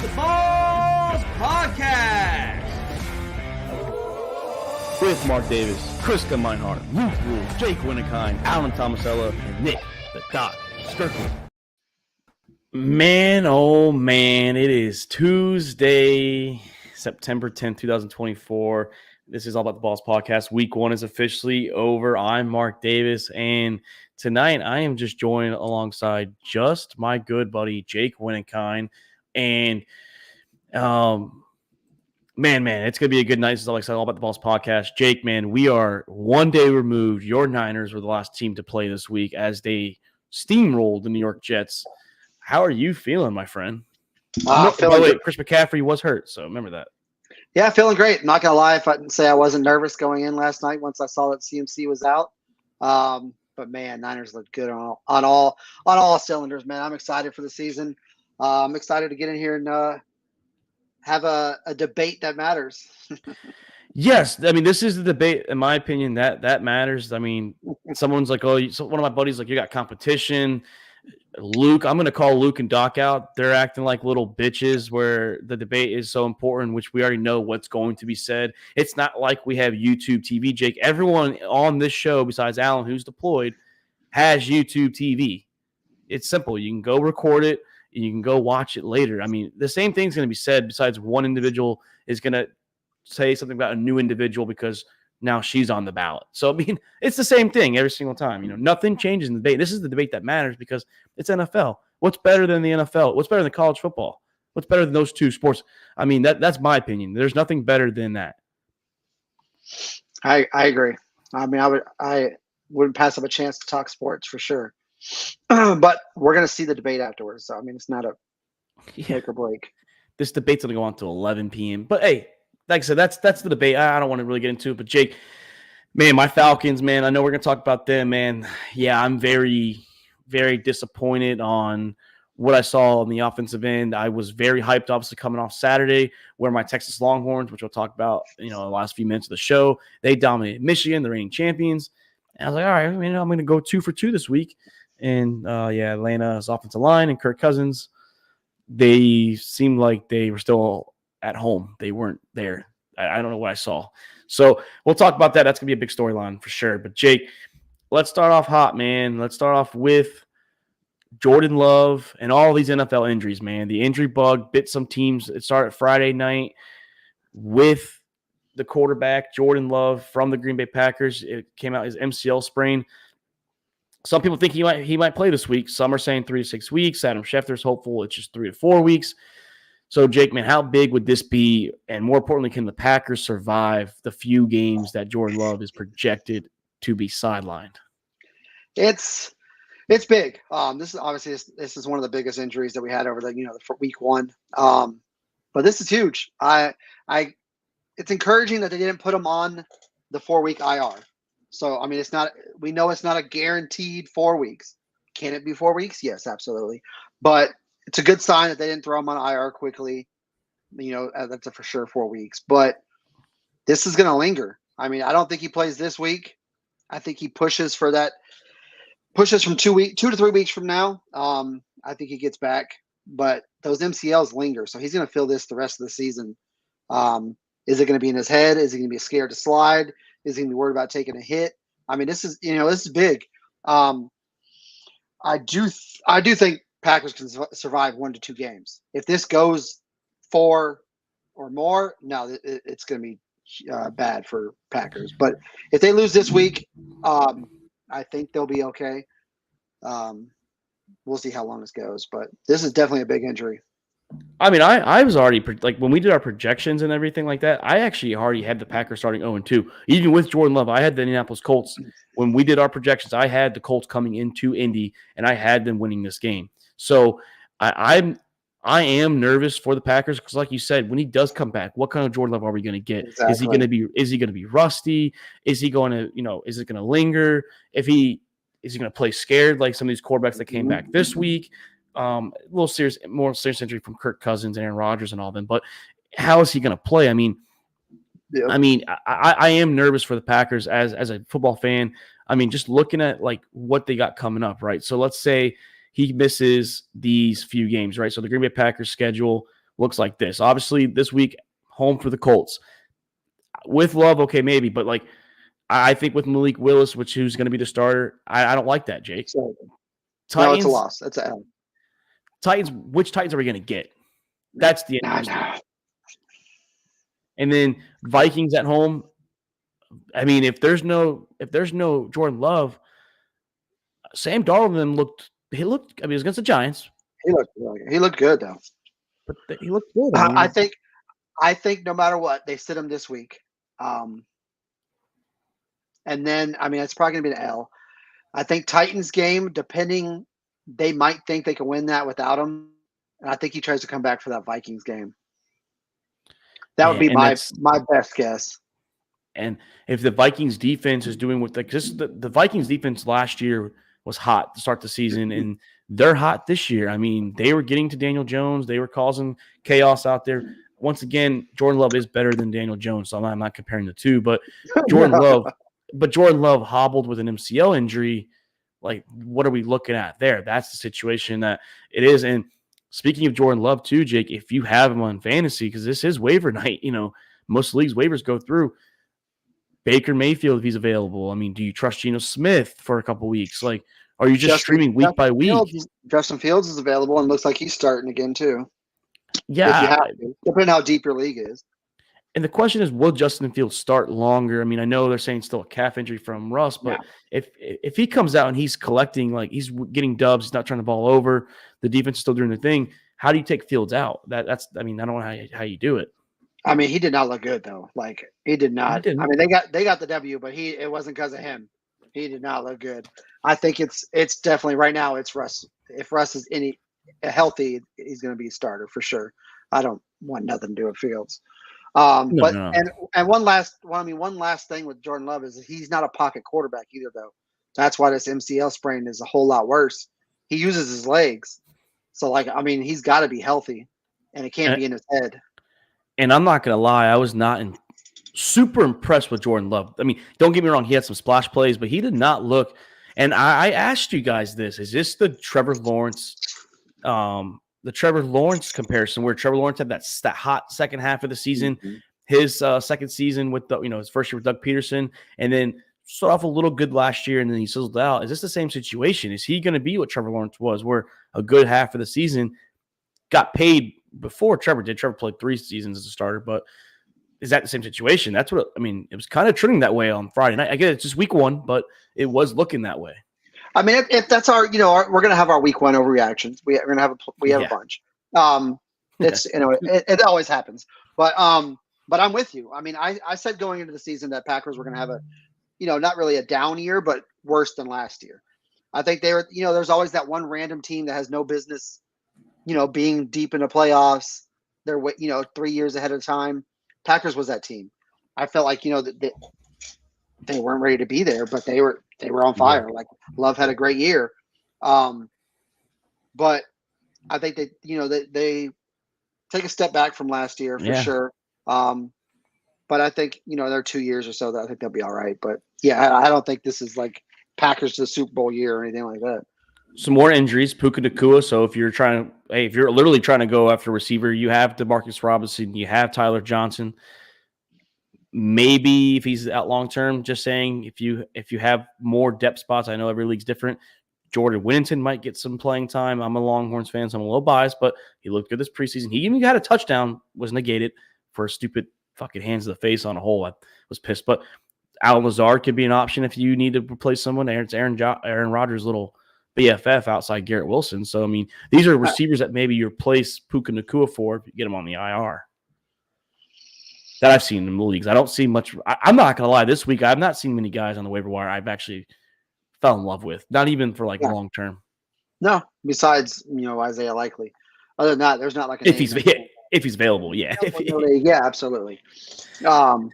the Balls Podcast with Mark Davis, Krista Meinhardt, Luke Rule, Jake Winnikine, Alan Tomasella, and Nick the Doc Skirkle. Man, oh man, it is Tuesday, September 10th, 2024. This is All About the Balls Podcast. Week 1 is officially over. I'm Mark Davis, and tonight I am just joined alongside just my good buddy, Jake Winnikine. And, man, it's going to be a good night. This is All About the Balls Podcast. Jake, man, we are one day removed. Your Niners were the last team to play this week as they steamrolled the New York Jets. How are you feeling, my friend? By the way, Chris McCaffrey was hurt, so remember that. Yeah, feeling great. Not going to lie, if I say I wasn't nervous going in last night once I saw that CMC was out. But, man, Niners look good on all cylinders, man. I'm excited for the season. I'm excited to get in here and have a debate that matters. Yes, I mean, this is the debate, in my opinion, that matters. I mean, someone's like, one of my buddies like, you got competition. Luke, I'm going to call Luke and Doc out. They're acting like little bitches where the debate is so important, which we already know what's going to be said. It's not like we have YouTube TV, Jake. Everyone on this show, besides Alan, who's deployed, has YouTube TV. It's simple. You can go record it, and you can go watch it later. I mean, the same thing's going to be said besides one individual is going to say something about a new individual because now she's on the ballot. So, I mean, it's the same thing every single time. You know, nothing changes in the debate. This is the debate that matters because it's NFL. What's better than the NFL? What's better than college football? What's better than those two sports? I mean, that's my opinion. There's nothing better than that. I agree. I mean, I wouldn't pass up a chance to talk sports for sure. But we're going to see the debate afterwards. So, I mean, it's not a make or break. This debate's going to go on to 11 p.m. But, hey, like I said, that's the debate. I don't want to really get into it. But, Jake, man, my Falcons, man, I know we're going to talk about them, man. Yeah, I'm very, very disappointed on what I saw on the offensive end. I was very hyped, obviously, coming off Saturday, where my Texas Longhorns, which we'll talk about, in the last few minutes of the show, they dominated Michigan, the reigning champions. And I was like, all right, I'm going to go 2 for 2 this week. And, Atlanta's offensive line and Kirk Cousins, they seemed like they were still at home. They weren't there. I don't know what I saw. So we'll talk about that. That's going to be a big storyline for sure. But, Jake, let's start off hot, man. Let's start off with Jordan Love and all these NFL injuries, man. The injury bug bit some teams. It started Friday night with the quarterback, Jordan Love, from the Green Bay Packers. It came out his MCL sprain. Some people think he might play this week. Some are saying 3 to 6 weeks. Adam Schefter's hopeful it's just 3 to 4 weeks. So, Jake, man, how big would this be? And more importantly, can the Packers survive the few games that Jordan Love is projected to be sidelined? It's big. This is obviously this is one of the biggest injuries that we had over for week 1. But this is huge. It's encouraging that they didn't put him on the 4-week IR. So, I mean, we know it's not a guaranteed 4 weeks. Can it be 4 weeks? Yes, absolutely. But it's a good sign that they didn't throw him on IR quickly. That's a for sure 4 weeks. But this is going to linger. I mean, I don't think he plays this week. I think he pushes from 2 to 3 weeks from now. I think he gets back. But those MCLs linger. So he's going to feel this the rest of the season. Is it going to be in his head? Is he going to be scared to slide? Is he going to be worried about taking a hit? I mean, this is big. I do think Packers can survive 1 to 2 games. If this goes 4 or more, no, it's going to be bad for Packers. But if they lose this week, I think they'll be okay. We'll see how long this goes. But this is definitely a big injury. I mean, I was already when we did our projections and everything like that, I actually already had the Packers starting 0-2. Even with Jordan Love, I had the Indianapolis Colts. When we did our projections, I had the Colts coming into Indy, and I had them winning this game. So I am nervous for the Packers because, like you said, when he does come back, what kind of Jordan Love are we going to get? Exactly. Is he going to be rusty? Is he going to is it going to linger? Is he going to play scared like some of these quarterbacks that came back this week? More serious injury from Kirk Cousins and Aaron Rodgers and all them. But how is he going to play? I mean, I am nervous for the Packers as a football fan. I mean, just looking at like what they got coming up, right? So let's say he misses these few games, right? So the Green Bay Packers schedule looks like this. Obviously, this week, home for the Colts. With Love, okay, maybe, but like I think with Malik Willis, who's going to be the starter, I don't like that, Jake. So, Titans, no, it's a loss. That's a L. Titans. Which Titans are we going to get? That's the end. No. And then Vikings at home. I mean, if there's no Jordan Love, Sam Darnold looked. I mean, it was against the Giants. He looked good though. But he looked good. I think no matter what, they sit him this week. And then, I mean, it's probably going to be an L. I think Titans game, depending, they might think they can win that without him. And I think he tries to come back for that Vikings game. That would be my best guess. And if the Vikings defense is doing what the Vikings defense last year was hot to start the season, and they're hot this year. I mean, they were getting to Daniel Jones. They were causing chaos out there. Once again, Jordan Love is better than Daniel Jones, so I'm not comparing the two. But Jordan Love hobbled with an MCL injury. Like, what are we looking at there? That's the situation that it is. And speaking of Jordan Love too, Jake, if you have him on fantasy, because this is waiver night, most leagues waivers go through. Baker Mayfield, if he's available. I mean, do you trust Geno Smith for a couple weeks? Like, are you just streaming week by week? Justin Fields is available and looks like he's starting again too. Yeah. Depending on how deep your league is. And the question is, will Justin Fields start longer? I mean, I know they're saying still a calf injury from Russ, but if he comes out and he's collecting, like he's getting dubs, he's not turning the ball over, the defense is still doing their thing, how do you take Fields out? I don't know how you do it. I mean, he did not look good though. Like he did not. I mean, they got the W, but it wasn't because of him. He did not look good. I think it's definitely right now. It's Russ. If Russ is healthy, he's going to be a starter for sure. I don't want nothing to do with Fields. And one last thing with Jordan Love is he's not a pocket quarterback either though. That's why this MCL sprain is a whole lot worse. He uses his legs, so like I mean, he's got to be healthy, and it can't be in his head. And I'm not going to lie, I was not super impressed with Jordan Love. I mean, don't get me wrong, he had some splash plays, but he did not look. And I asked you guys this: is this the Trevor Lawrence comparison, where Trevor Lawrence had that hot second half of the season, his second season with his first year with Doug Peterson, and then started off a little good last year, and then he sizzled out. Is this the same situation? Is he going to be what Trevor Lawrence was, where a good half of the season got paid before Trevor did? Trevor played 3 seasons as a starter, but is that the same situation? That's what I mean. It was kind of trending that way on Friday night. I get it's just week 1, but it was looking that way. I mean, if that's our, we're going to have our week 1 overreactions. We're going to have a bunch. It's it always happens, but I'm with you. I mean, I said going into the season that Packers were going to have a, not really a down year, but worse than last year. I think they were, there's always that one random team that has no business, being deep in the playoffs. They're 3 years ahead of time. Packers was that team. I felt like they weren't ready to be there, but they were on fire. Like Love had a great year, but I think they take a step back from last year for sure. But I think they're 2 years or so that I think they'll be all right. But yeah, I don't think this is like Packers to the Super Bowl year or anything like that. Some more injuries, Puka Nacua. So if you're literally trying to go after receiver, you have DeMarcus Robinson, you have Tyler Johnson. Maybe if he's out long term, just saying if you have more depth spots, I know every league's different. Jordan Whittington might get some playing time. I'm a Longhorns fan, so I'm a little biased, but he looked good this preseason. He even got a touchdown, was negated for a stupid fucking hands to the face on a hole. I was pissed. But Al Lazard could be an option if you need to replace someone. It's Aaron Rodgers' little BFF outside Garrett Wilson. So, I mean, these are receivers that maybe you replace Puka Nacua for if you get him on the IR. That I've seen in the leagues. I don't see much. I'm not going to lie. This week, I've not seen many guys on the waiver wire I've actually fell in love with. Not even for long term. No, besides, Isaiah Likely. Other than that, there's not like if he's available, yeah. Yeah, absolutely. But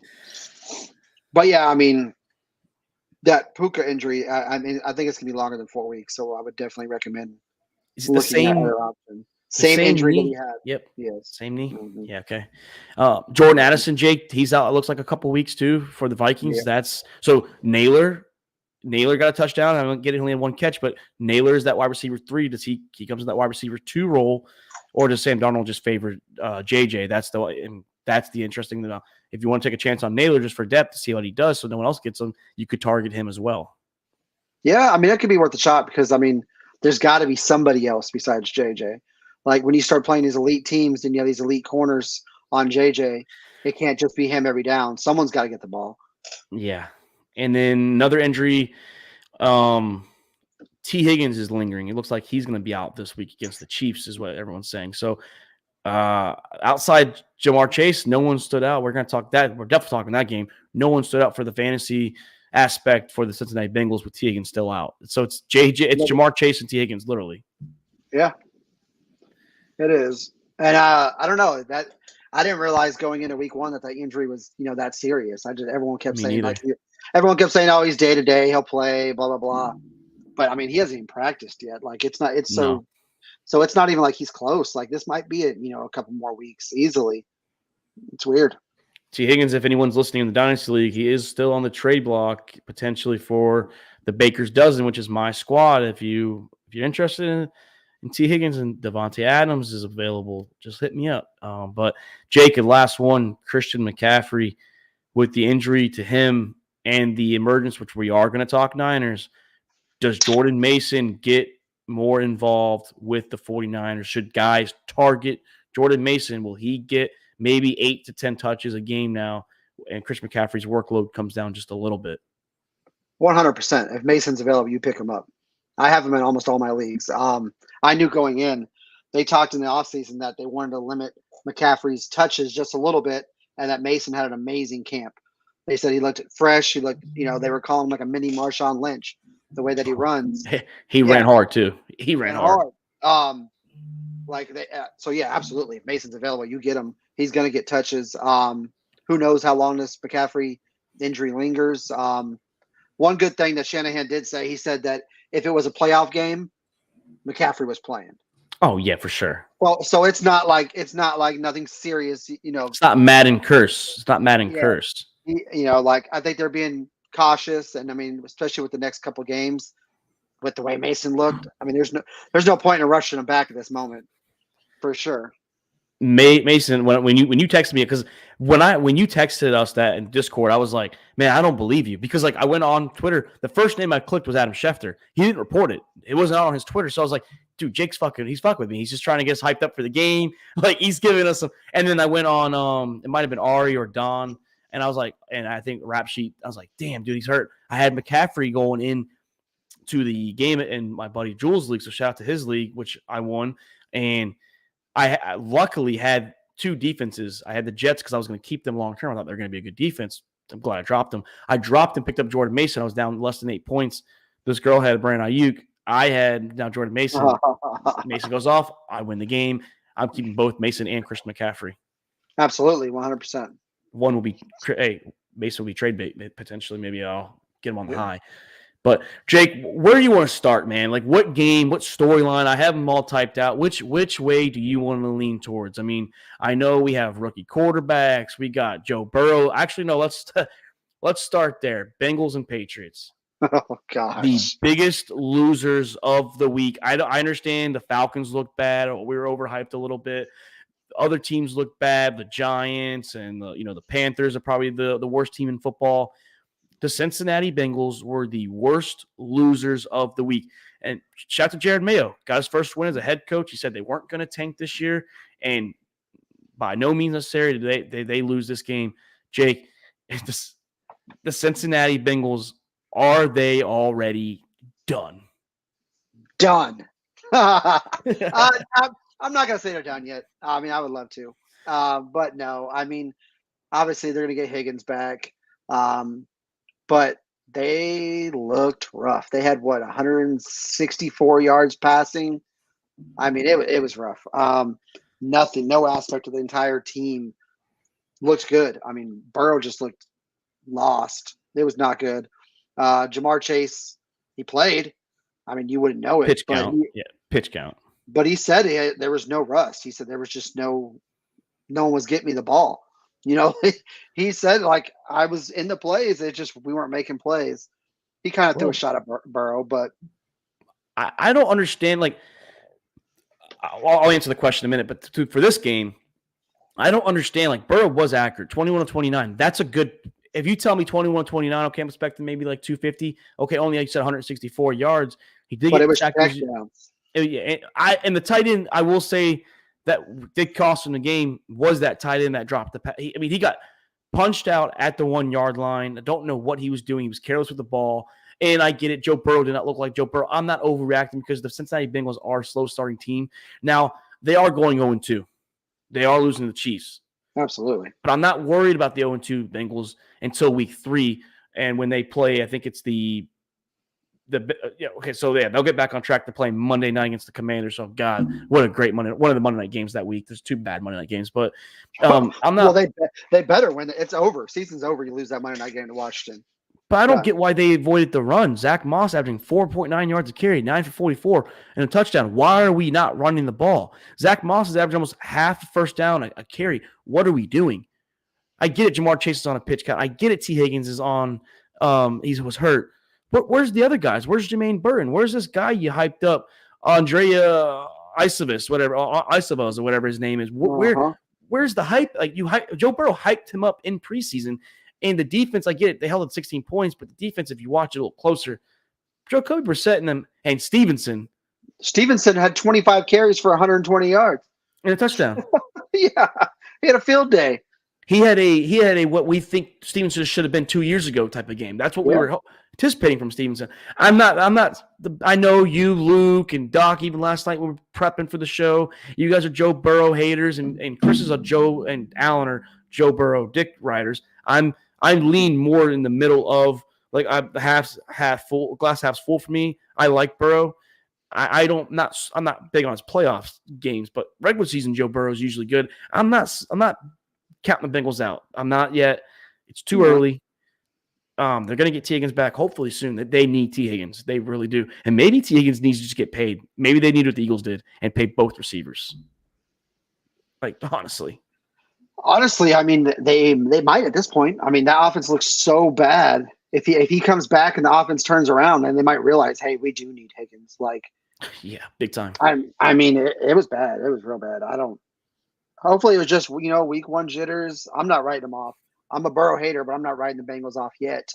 yeah, I mean, that Puka injury, I think it's gonna be longer than 4 weeks, so I would definitely recommend. Is it the same option? Same injury knee? that he had. Yep. Yes. Same knee. Mm-hmm. Yeah. Okay. Jordan Addison, Jake, he's out. It looks like a couple weeks too for the Vikings. Yeah. That's so Naylor. Naylor got a touchdown. I don't get it, only had one catch, but Naylor is that wide receiver 3. Does he comes in that wide receiver 2 role, or does Sam Darnold just favor JJ? That's the interesting thing. If you want to take a chance on Naylor just for depth to see what he does, so no one else gets him, you could target him as well. Yeah, I mean, that could be worth a shot because, I mean, there's got to be somebody else besides JJ. Like when you start playing these elite teams and you have these elite corners on JJ, it can't just be him every down. Someone's got to get the ball. Yeah. And then another injury, T. Higgins is lingering. It looks like he's going to be out this week against the Chiefs is what everyone's saying. So outside Jamar Chase, no one stood out. We're going to talk that. We're definitely talking that game. No one stood out for the fantasy aspect for the Cincinnati Bengals with T. Higgins still out. So it's Jamar Chase and T. Higgins, literally. Yeah, it is. And I don't know that I didn't realize going into week 1 that injury was, that serious. Everyone kept saying oh, he's day to day, he'll play, blah blah blah. But I mean, he hasn't even practiced yet. Like so it's not even like he's close. Like this might be a couple more weeks easily. It's weird. T. Higgins, if anyone's listening in the Dynasty League, he is still on the trade block potentially for the Baker's Dozen, which is my squad. If you're interested in T. Higgins, and Devontae Adams is available, just hit me up. But Jake, the last one, Christian McCaffrey, with the injury to him and the emergence, which we are going to talk Niners, does Jordan Mason get more involved with the 49ers? Should guys target Jordan Mason? Will he get maybe 8 to 10 touches a game now, and Chris McCaffrey's workload comes down just a little bit? 100%. If Mason's available, you pick him up. I have him in almost all my leagues. I knew going in, they talked in the offseason that they wanted to limit McCaffrey's touches just a little bit, and that Mason had an amazing camp. They said he looked fresh. He looked, they were calling him like a mini Marshawn Lynch, the way that he runs. He ran hard too. He ran hard. So yeah, absolutely. If Mason's available, you get him. He's going to get touches. Who knows how long this McCaffrey injury lingers? One good thing that Shanahan did say, he said that if it was a playoff game, McCaffrey was playing. Oh yeah, for sure. Well, so it's not like nothing serious. It's not Madden curse. It's not Madden curse. I think they're being cautious, and I mean, especially with the next couple games, with the way Mason looked. I mean, there's no point in rushing him back at this moment, for sure. Mason, when you texted me, because when you texted us that in Discord, I was like, man, I don't believe you, because like I went on Twitter, the first name I clicked was Adam Schefter. He didn't report it. It wasn't out on his Twitter, so I was like, dude, he's fucking with me. He's just trying to get us hyped up for the game. Like he's giving us some. And then I went on, it might have been Ari or Don, and I was like, and I think Rap Sheet, I was like, damn, dude, he's hurt. I had McCaffrey going in to the game in my buddy Jules' league, so shout out to his league, which I won, and I luckily had 2 defenses. I had the Jets because I was going to keep them long term. I thought they were going to be a good defense. I'm glad I dropped them. I dropped and picked up Jordan Mason. I was down less than 8 points. This girl had Brandon Ayuk. I had now Jordan Mason. Mason goes off. I win the game. I'm keeping both Mason and Christian McCaffrey. Absolutely, 100%. One will be Mason will be trade bait potentially. Maybe I'll get him on the high. But Jake, where do you want to start, man? Like what game, what storyline? I have them all typed out. Which way do you want to lean towards? I mean, I know we have rookie quarterbacks. We got Joe Burrow. Actually, no, let's start there. Bengals and Patriots. Oh gosh, the biggest losers of the week. I understand the Falcons look bad. We were overhyped a little bit. Other teams look bad. The Giants and the Panthers are probably the worst team in football. The Cincinnati Bengals were the worst losers of the week. And shout out to Jared Mayo. Got his first win as a head coach. He said they weren't going to tank this year. And by no means necessary did they lose this game. Jake, the Cincinnati Bengals, are they already done? Done. I'm not going to say they're done yet. I mean, I would love to. But no, I mean, obviously they're going to get Higgins back. But they looked rough. They had 164 yards passing. I mean, it was rough. No aspect of the entire team looked good. I mean, Burrow just looked lost. It was not good. Jamar Chase, he played. I mean, you wouldn't know it. Pitch count. But he said there was no rust. He said there was just no one was getting me the ball. He said, like, I was in the plays. It just, we weren't making plays. He kind of threw a shot at Burrow, but I don't understand. Like, I'll answer the question in a minute, but for this game, I don't understand. Like, Burrow was accurate, 21 of 29. That's a good. If you tell me 21 of 29, okay, I'm expecting maybe like 250. Okay, only like you said 164 yards. He did but get it was sacked. checkdowns. Yeah, and the tight end, I will say that did cost him the game was that tight end that dropped the pass. He got punched out at the 1 yard line. I don't know what he was doing. He was careless with the ball. And I get it. Joe Burrow did not look like Joe Burrow. I'm not overreacting because the Cincinnati Bengals are a slow starting team. Now, they are going 0-2. They are losing to the Chiefs. Absolutely. But I'm not worried about the 0-2 Bengals until week 3. And when they play, I think it's they'll get back on track to playing Monday night against the Commanders. So, God, what a great one of the Monday night games that week. There's 2 bad Monday night games. But I'm not. Well, they better when it's over. Season's over. You lose that Monday night game to Washington. But I don't get why they avoided the run. Zach Moss averaging 4.9 yards a carry, 9 for 44, and a touchdown. Why are we not running the ball? Zach Moss is averaging almost half a first down a carry. What are we doing? I get it. Jamar Chase is on a pitch count. I get it. T. Higgins is on. He was hurt. But where's the other guys? Where's Jermaine Burton? Where's this guy you hyped up? Andrea Isavas, or whatever his name is. Where's the hype? Like Joe Burrow hyped him up in preseason. And the defense, I get it. They held at 16 points, but the defense, if you watch it a little closer, Jacoby Brissett and Stevenson. Stevenson had 25 carries for 120 yards. And a touchdown. Yeah. He had a field day. He had a what we think Stevenson should have been 2 years ago type of game. That's what we were anticipating from Stevenson. I know you, Luke, and Doc, even last night we were prepping for the show. You guys are Joe Burrow haters, and Chris is a Joe, and Alan are Joe Burrow dick riders. I lean more in the middle of like the half full, glass half's full for me. I like Burrow. I'm not big on his playoffs games, but regular season Joe Burrow is usually good. I'm not counting the Bengals out. I'm not yet. It's too early. They're going to get T. Higgins back hopefully soon. That they need T. Higgins. They really do. And maybe T. Higgins needs to just get paid. Maybe they need what the Eagles did and pay both receivers. Like, honestly, I mean, they might at this point. I mean, that offense looks so bad. If he comes back and the offense turns around, then they might realize, hey, we do need Higgins. Like, yeah, big time. I mean, it was bad. It was real bad. Hopefully it was just, week 1 jitters. I'm not writing them off. I'm a Burrow hater, but I'm not writing the Bengals off yet.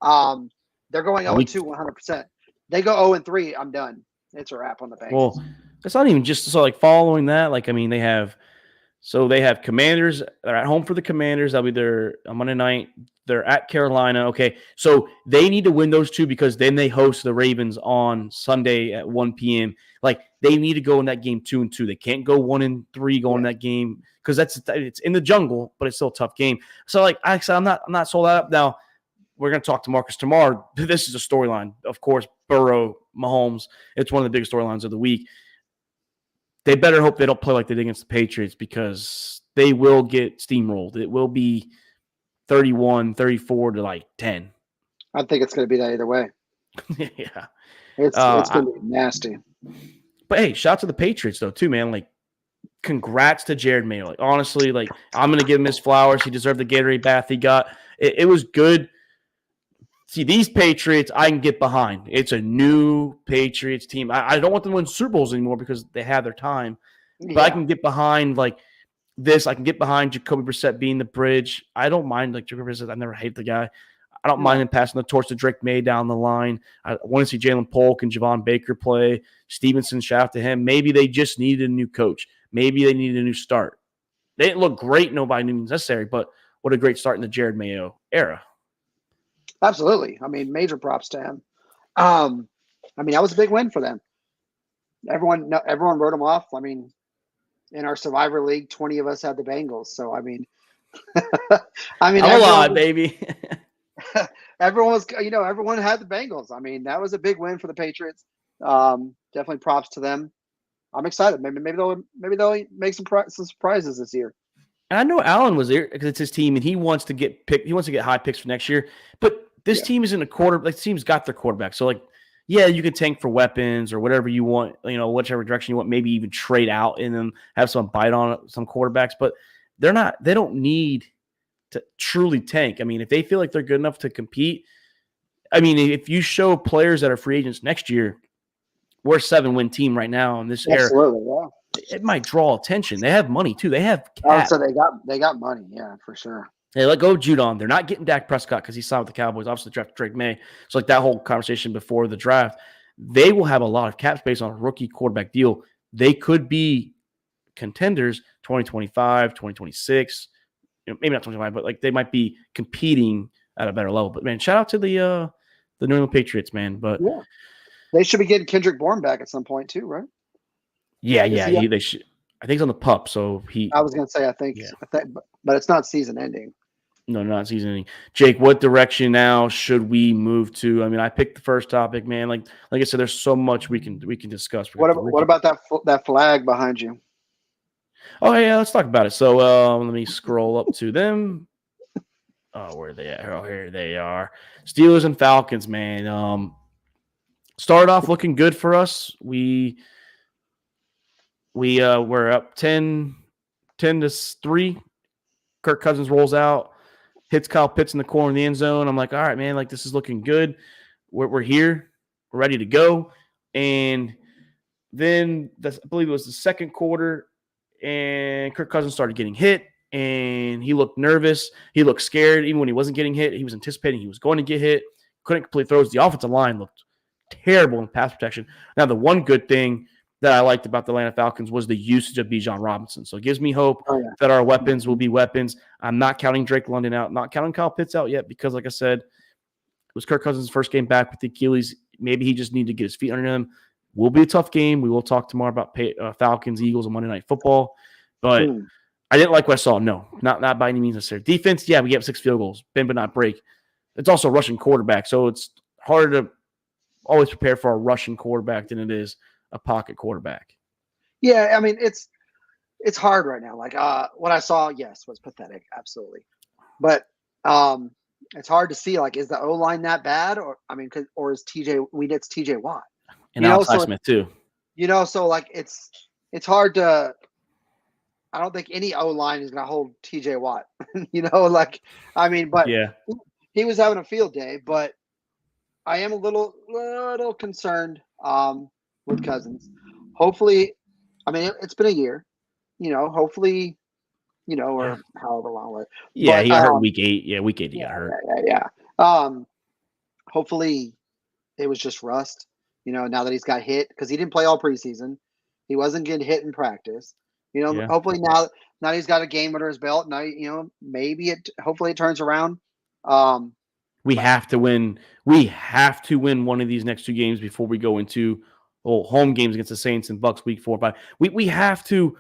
They're going 0-2 100%. They go 0-3, I'm done. It's a wrap on the Bengals. Well, it's not even just so like following that. Like, I mean, they have Commanders. They're at home for the Commanders. That'll be their Monday night. They're at Carolina. Okay, so they need to win those 2 because then they host the Ravens on Sunday at 1 p.m. Like, they need to go in that game 2-2. They can't go 1-3 going in that game because it's in the jungle, but it's still a tough game. So, like I said, I'm not sold out. Now, we're going to talk to Marcus tomorrow. This is a storyline, of course. Burrow, Mahomes. It's one of the biggest storylines of the week. They better hope they don't play like they did against the Patriots because they will get steamrolled. It will be 31-34 to like 10. I think it's going to be that either way. Yeah. It's going to be nasty. But hey, shout out to the Patriots though too, man. Like, congrats to Jared Mayo. Like, honestly, like I'm going to give him his flowers. He deserved the Gatorade bath he got. It was good. See, these Patriots, I can get behind. It's a new Patriots team. I don't want them to win Super Bowls anymore because they have their time. But I can get behind like this. I can get behind Jacoby Brissett being the bridge. I don't mind like Jacoby Brissett. I never hate the guy. I don't mind him passing the torch to Drake May down the line. I want to see Jalen Polk and Javon Baker play. Stevenson, shout out to him. Maybe they just needed a new coach. Maybe they needed a new start. They didn't look great. Nobody knew it was necessary, but what a great start in the Jared Mayo era. Absolutely. I mean, major props to him. I mean, that was a big win for them. Everyone wrote them off. I mean, in our Survivor League, 20 of us had the Bengals. So, I mean, I'm a lot, baby. Everyone had the Bengals. I mean, that was a big win for the Patriots. Definitely props to them. I'm excited. Maybe they'll make some surprises this year. And I know Allen was there because it's his team, and he wants to get picked. He wants to get high picks for next year. But this team isn't a quarter. Like, the team's got their quarterback. So, like, yeah, you can tank for weapons or whatever you want. Whichever direction you want. Maybe even trade out and then have some bite on some quarterbacks. But they're not. They don't need to truly tank. I mean, if they feel like they're good enough to compete, I mean, if you show players that are free agents next year, we're a 7-win team right now in this era. Absolutely, yeah. It might draw attention. They have money too. They have cap. So they got money, yeah, for sure. They let go of Judon. They're not getting Dak Prescott because he signed with the Cowboys. Obviously, drafted Drake May. So, like that whole conversation before the draft, they will have a lot of cap space on a rookie quarterback deal. They could be contenders 2025, 2026. Maybe not 2025, but like they might be competing at a better level. But man, shout out to the New England Patriots, man. But yeah, they should be getting Kendrick Bourne back at some point too, right? Yeah, they should. I think he's on the pup, so he. I was gonna say, I think, but it's not season ending. No, not season ending. Jake, what direction now should we move to? I mean, I picked the first topic, man. Like I said, there's so much we can discuss. What about that flag behind you? Oh yeah, let's talk about it. So let me scroll up to them. Oh, where are they at? Oh, here they are. Steelers and Falcons, man. Started off looking good for us. We were up 10-3. Kirk Cousins rolls out, hits Kyle Pitts in the corner of the end zone. I'm like, all right, man, like this is looking good. We're here. We're ready to go. And then I believe it was the second quarter, and Kirk Cousins started getting hit, and he looked nervous. He looked scared. Even when he wasn't getting hit, he was anticipating he was going to get hit. Couldn't complete throws. The offensive line looked terrible in pass protection. Now, the one good thing that I liked about the Atlanta Falcons was the usage of Bijan Robinson. So it gives me hope that our weapons will be weapons. I'm not counting Drake London out, not counting Kyle Pitts out yet because, like I said, it was Kirk Cousins' first game back with the Achilles. Maybe he just needed to get his feet under him. Will be a tough game. We will talk tomorrow about Falcons, Eagles on Monday Night Football. But I didn't like what I saw. No, not by any means necessary. Defense, yeah, we get 6 field goals. Bend but not break. It's also a rushing quarterback, so it's harder to always prepare for a rushing quarterback than it is a pocket quarterback. Yeah, I mean it's hard right now. Like what I saw, yes, was pathetic, absolutely. But it's hard to see. Like, is the O line that bad, or is TJ? It's TJ Watt and Alex Highsmith too. So like it's hard to. I don't think any O line is going to hold TJ Watt. But yeah, he was having a field day. But I am a little concerned with Cousins. Hopefully, it's been a year. Hopefully, or however long. Yeah, he got hurt week 8. Yeah, week 8 he got hurt. Yeah. Hopefully, it was just rust. Now that he's got hit, because he didn't play all preseason, he wasn't getting hit in practice. Hopefully now he's got a game under his belt. Now, hopefully it turns around. We have to win. We have to win one of these next 2 games before we go into home games against the Saints and Bucks week 4 or 5. We have to.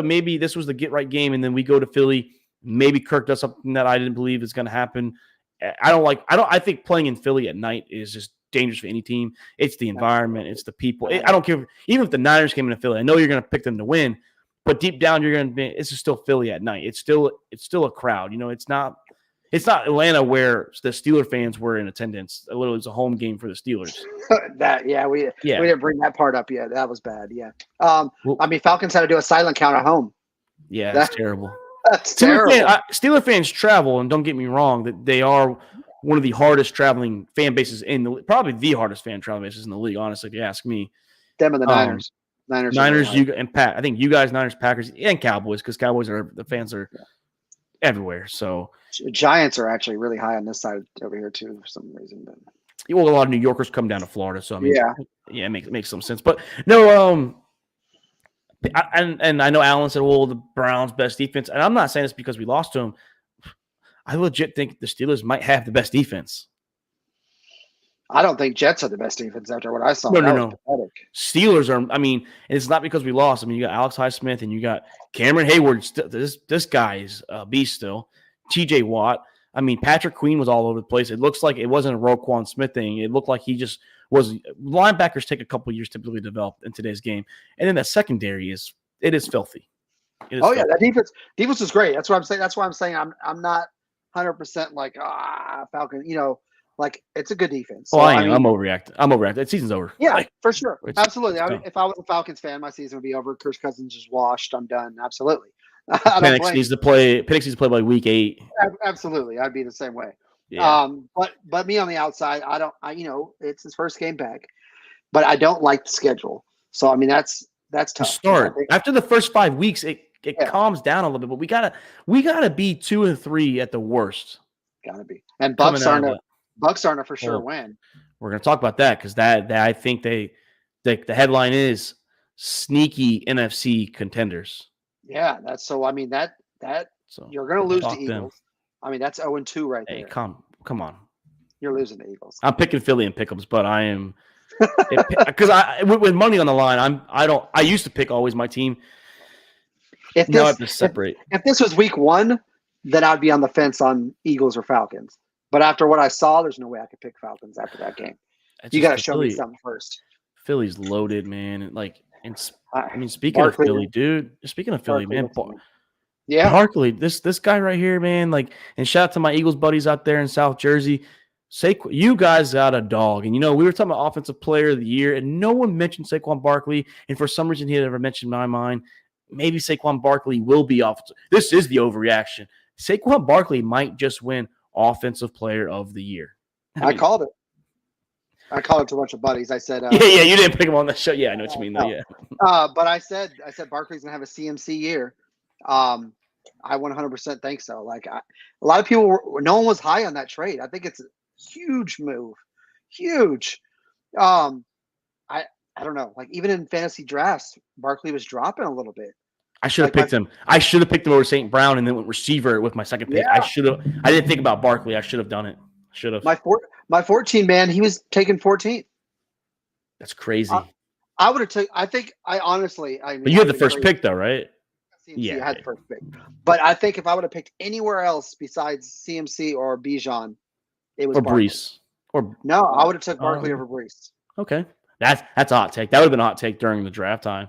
Maybe this was the get right game, and then we go to Philly. Maybe Kirk does something that I didn't believe is going to happen. I think playing in Philly at night is just dangerous for any team. It's the environment. It's the people. I don't care. Even if the Niners came into Philly, I know you're going to pick them to win, but deep down you're going to be. It's just still Philly at night. It's still a crowd. It's not Atlanta where the Steeler fans were in attendance. Literally, it was a home game for the Steelers. We didn't bring that part up yet. That was bad. Yeah. Falcons had to do a silent count at home. Yeah, that's terrible. That's terrible. Steeler fans travel, and don't get me wrong, that they are one of the hardest traveling fan bases probably the hardest fan traveling bases in the league. Honestly, if you ask me, them and the Niners. Niners, you and Pat. I think you guys, Niners, Packers, and Cowboys, because Cowboys the fans are everywhere. So Giants are actually really high on this side over here too for some reason. But a lot of New Yorkers come down to Florida, so it makes some sense. But no, and I know Alan said, "Well, the Browns' best defense," and I'm not saying this because we lost to them. I legit think the Steelers might have the best defense. I don't think Jets are the best defense after what I saw. No. Steelers are. And it's not because we lost. You got Alex Highsmith and you got Cameron Hayward. This guy is a beast still. TJ Watt. Patrick Queen was all over the place. It looks like it wasn't a Roquan Smith thing. It looked like he just was. Linebackers take a couple years typically to develop in today's game, and then the secondary is filthy. Yeah, that defense is great. That's what I'm saying. That's why I'm saying I'm not 100% like Falcon. Like it's a good defense. So, I'm overreacting. The season's over. Yeah, for sure. Absolutely. If I was a Falcons fan, my season would be over. Kirk Cousins is washed. I'm done. Absolutely. Penix needs to play by week 8. Absolutely. I'd be the same way. Yeah. But me on the outside, it's his first game back, but I don't like the schedule. So I mean, that's To tough. I start think, after the first 5 weeks, it yeah, calms down a little bit, but we gotta be 2-3 at the worst gotta be. And coming out of that. Bucks aren't a for sure Well, win. we're gonna talk about that because that I think the headline is sneaky NFC contenders. Yeah, that's so. I mean that So you're gonna lose to talk them. Eagles. I mean that's 0-2 right Hey, there. come on. You're losing to Eagles. I'm picking Philly and pick'ems, but I am because with money on the line, I used to pick always my team. If Now I this have to separate. if this was week 1, then I'd be on the fence on Eagles or Falcons. But after what I saw, there's no way I could pick Falcons after that game. It's You just got to show me Philly. something first. Philly's loaded, man. I mean, speaking Barkley, of Philly, dude. Speaking of Philly, man. Yeah, Barkley, this guy right here, man. And shout out to my Eagles buddies out there in South Jersey. You guys got a dog. And, we were talking about Offensive Player of the Year, and no one mentioned Saquon Barkley. And for some reason, he had never mentioned in my mind. Maybe Saquon Barkley will be offensive. This is the overreaction. Saquon Barkley might just win Offensive Player of the Year. I called it. I called it to a bunch of buddies. I said, yeah, you didn't pick him on that show. Yeah, I know what you mean, though. Yeah. But I said Barkley's gonna have a CMC year. I 100% think so. Like a lot of people, no one was high on that trade. I think it's a huge move, huge. I don't know. Like even in fantasy drafts, Barkley was dropping a little bit. I should have picked him. I should have picked him over St. Brown and then went receiver with my second pick. Yeah. I didn't think about Barkley. I should have done it. Should have. My 14 man, he was taking 14th. That's crazy. I would have taken. I think I honestly. I mean, but you had the first pick though, right? CMC had the first pick. But I think if I would have picked anywhere else besides CMC or Bijan, it was Brees. No, I would have took Barkley over Brees. Okay. That's a hot take. That would have been a hot take during the draft time.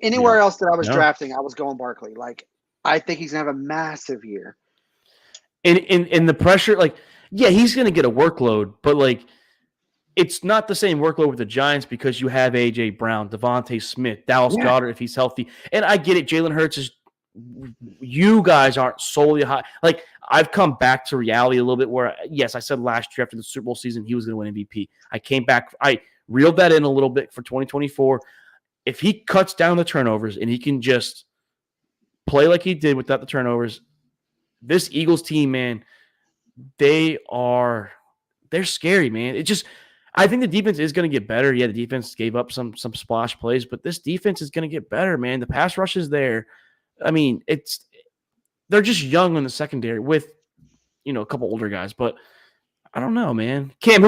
Anywhere else that I was drafting, I was going Barkley. Like I think he's gonna have a massive year. In the pressure, he's gonna get a workload, but it's not the same workload with the Giants because you have AJ Brown, Devontae Smith, Dallas Goedert if he's healthy. And I get it, Jalen Hurts is. You guys aren't solely high. I've come back to reality a little bit where, yes, I said last year after the Super Bowl season he was going to win MVP. I came back. I reeled that in a little bit for 2024. If he cuts down the turnovers and he can just play like he did without the turnovers, this Eagles team, man, they're scary, man. I think the defense is going to get better. Yeah, the defense gave up some splash plays, but this defense is going to get better, man. The pass rush is there. I mean, they're just young in the secondary with, a couple older guys, but I don't know, man. Cam,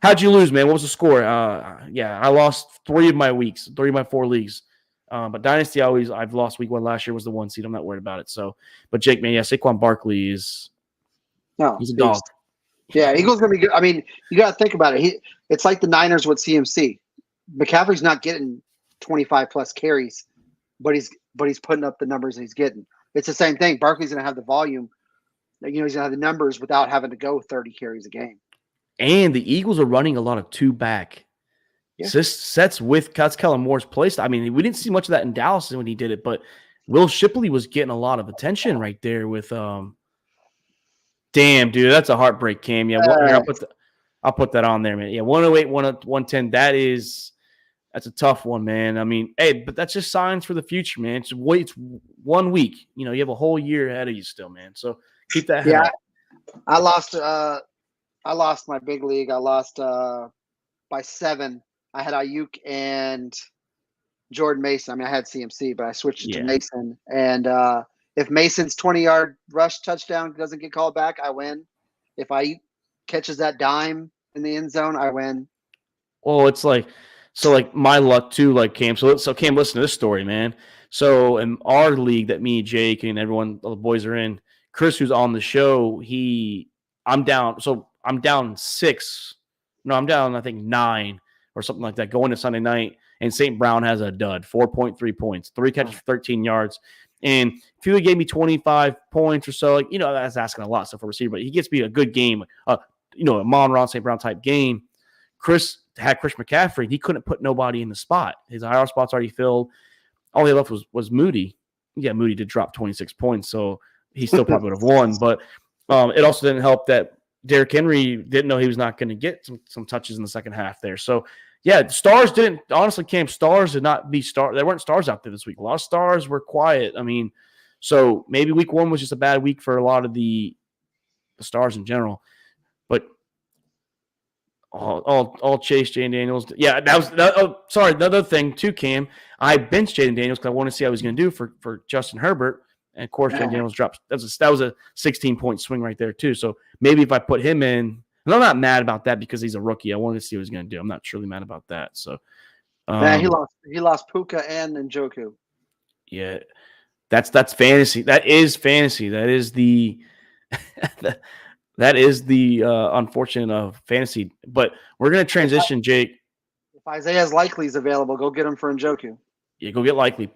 how'd you lose, man? What was the score? I lost 3 of my 4 leagues. But Dynasty I've lost week 1 last year was the 1 seed. I'm not worried about it. So, but Jake, man, Saquon Barkley he's a dog. Yeah, Eagles gonna be good. I mean, you got to think about it. It's like the Niners with CMC. McCaffrey's not getting 25 plus carries, but he's putting up the numbers he's getting. It's the same thing. Barkley's gonna have the volume. He's gonna have the numbers without having to go 30 carries a game. And the Eagles are running a lot of 2-back sets with Kellen Moore's place. I mean, we didn't see much of that in Dallas when he did it, but Will Shipley was getting a lot of attention right there with damn, dude, that's a heartbreak, Cam. Yeah, I'll put that on there, man. Yeah, 108, 110. That's a tough one, man. I mean, hey, but that's just signs for the future, man. It's 1 week. You have a whole year ahead of you still, man. So keep that head up. I lost my big league. I lost by 7. I had Ayuk and Jordan Mason. I mean, I had CMC, but I switched it to Mason. And if Mason's 20-yard rush touchdown doesn't get called back, I win. If Ayuk catches that dime in the end zone, I win. Well, it's my luck too, Cam. So Cam, listen to this story, man. So in our league that me, Jake, and everyone, all the boys are in, Chris, who's on the show, I'm down. So I'm down 6. No, I'm down, I think 9 or something like that going to Sunday night. And St. Brown has a dud, 4.3 points, 3 catches for 13 yards. And if he gave me 25 points or so, that's asking a lot. So for a receiver, but he gets me a good game, a Mon-Ron St. Brown type game. Chris had Chris McCaffrey. He couldn't put nobody in the spot. His IR spot's already filled. All he left was Moody. Yeah, Moody did drop 26 points, so he still probably would have won. But it also didn't help that Derrick Henry didn't know he was not going to get some touches in the second half there. So, yeah, stars didn't – honestly, Cam, stars did not be – there weren't stars out there this week. A lot of stars were quiet. I mean, so maybe week one was just a bad week for a lot of the stars in general. But all chase Jaden Daniels. Yeah, that was sorry, another thing too, Cam. I benched Jaden Daniels because I wanted to see how he was going to do for Justin Herbert. And, of course, Jaden Daniels dropped. That was a 16-point swing right there, too. So maybe if I put him in – and I'm not mad about that because he's a rookie. I wanted to see what he's going to do. I'm not truly mad about that. So, he lost Puka and Njoku. Yeah, that's fantasy. That is fantasy. That is the that is the unfortunate of fantasy. But we're going to transition, Jake. If Isaiah's Likely is available, go get him for Njoku. Yeah, go get Likely.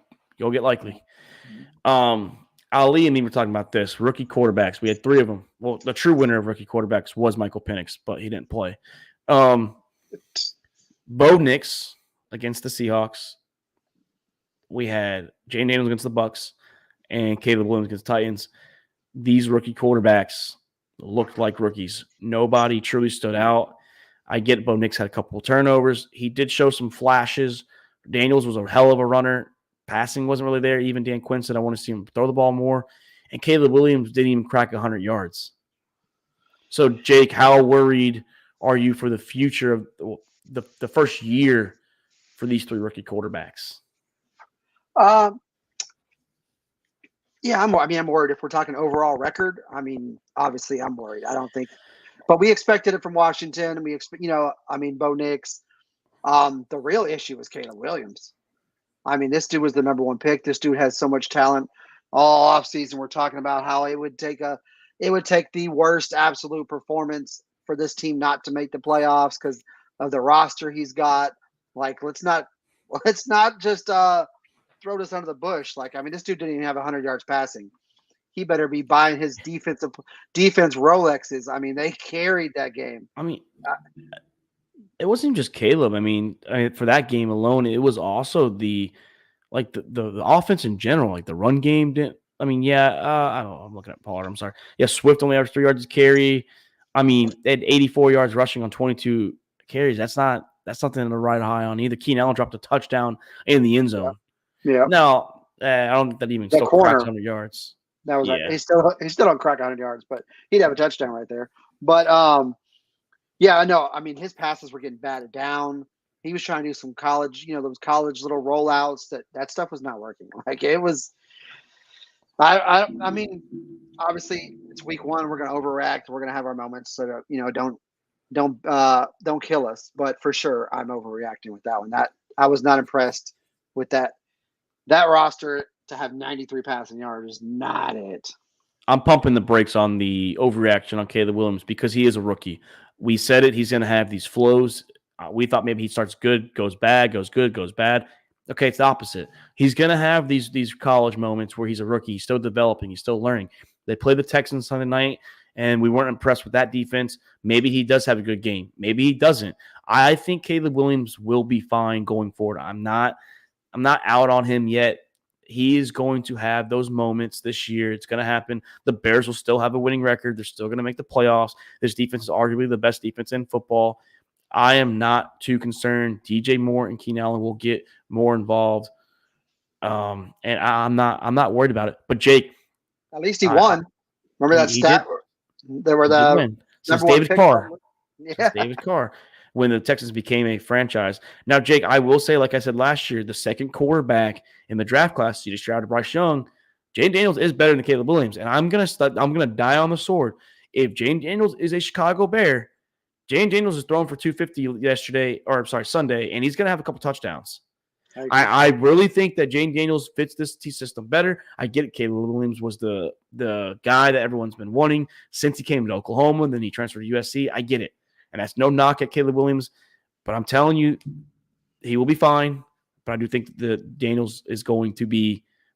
Ali and me were talking about this. Rookie quarterbacks. We had three of them. Well, the true winner of rookie quarterbacks was Michael Penix, but he didn't play. Bo Nix against the Seahawks. We had Jane Daniels against the Bucks and Caleb Williams against the Titans. These rookie quarterbacks looked like rookies. Nobody truly stood out. I get Bo Nix had a couple of turnovers. He did show some flashes. Daniels was a hell of a runner. Passing wasn't really there. Even Dan Quinn said, I want to see him throw the ball more. And Caleb Williams didn't even crack 100 yards. So, Jake, how worried are you for the future of the first year for these three rookie quarterbacks? Yeah, I'm worried if we're talking overall record. I mean, obviously I'm worried. I don't think – but we expected it from Washington. And we expect, Bo Nix. The real issue was Caleb Williams. I mean, this dude was the number one pick. This dude has so much talent. All offseason, we're talking about how it would take the worst absolute performance for this team not to make the playoffs because of the roster he's got. Like, let's not just throw this under the bush. Like, I mean, this dude didn't even have 100 yards passing. He better be buying his defense Rolexes. I mean, they carried that game. I mean, it wasn't even just Caleb. I mean, for that game alone, it was also the offense in general. Like the run game didn't. I mean, yeah. I don't know. I'm looking at Pollard. I'm sorry. Yeah, Swift only averaged 3 yards to carry. I mean, they had 84 yards rushing on 22 carries. That's something to ride high on either. Keenan Allen dropped a touchdown in the end zone. Yeah. Now, I don't think that even still cracks 100 yards. That was he still don't crack 100 yards, but he'd have a touchdown right there. But yeah, no, I mean his passes were getting batted down. He was trying to do some college, those college little rollouts. That stuff was not working. Like it was. I mean, obviously it's week one. We're gonna overreact. We're gonna have our moments. So don't kill us. But for sure, I'm overreacting with that one. That I was not impressed with that roster. To have 93 passing yards is not it. I'm pumping the brakes on the overreaction on Caleb Williams because he is a rookie. We said it. He's going to have these flows. We thought maybe he starts good, goes bad, goes good, goes bad. Okay, it's the opposite. He's going to have these college moments where he's a rookie. He's still developing. He's still learning. They play the Texans Sunday night, and we weren't impressed with that defense. Maybe he does have a good game. Maybe he doesn't. I think Caleb Williams will be fine going forward. I'm not out on him yet. He is going to have those moments this year. It's going to happen. The Bears will still have a winning record. They're still going to make the playoffs. This defense is arguably the best defense in football. I am not too concerned. DJ Moore and Keenan Allen will get more involved. And I'm not worried about it. But Jake, at least he won. Remember that stat? There were the since David Carr. Yeah. Since David Carr. When the Texans became a franchise. Now, Jake, I will say, like I said last year, the second quarterback in the draft class, C.J. Stroud to Bryce Young, Jane Daniels is better than Caleb Williams, and I'm gonna die on the sword. If Jane Daniels is a Chicago Bear, Jane Daniels is throwing for 250 Sunday, and he's gonna have a couple touchdowns. I really think that Jane Daniels fits this T system better. I get it. Caleb Williams was the guy that everyone's been wanting since he came to Oklahoma, and then he transferred to USC. I get it. And that's no knock at Caleb Williams, but I'm telling you, he will be fine. But I do think that Daniels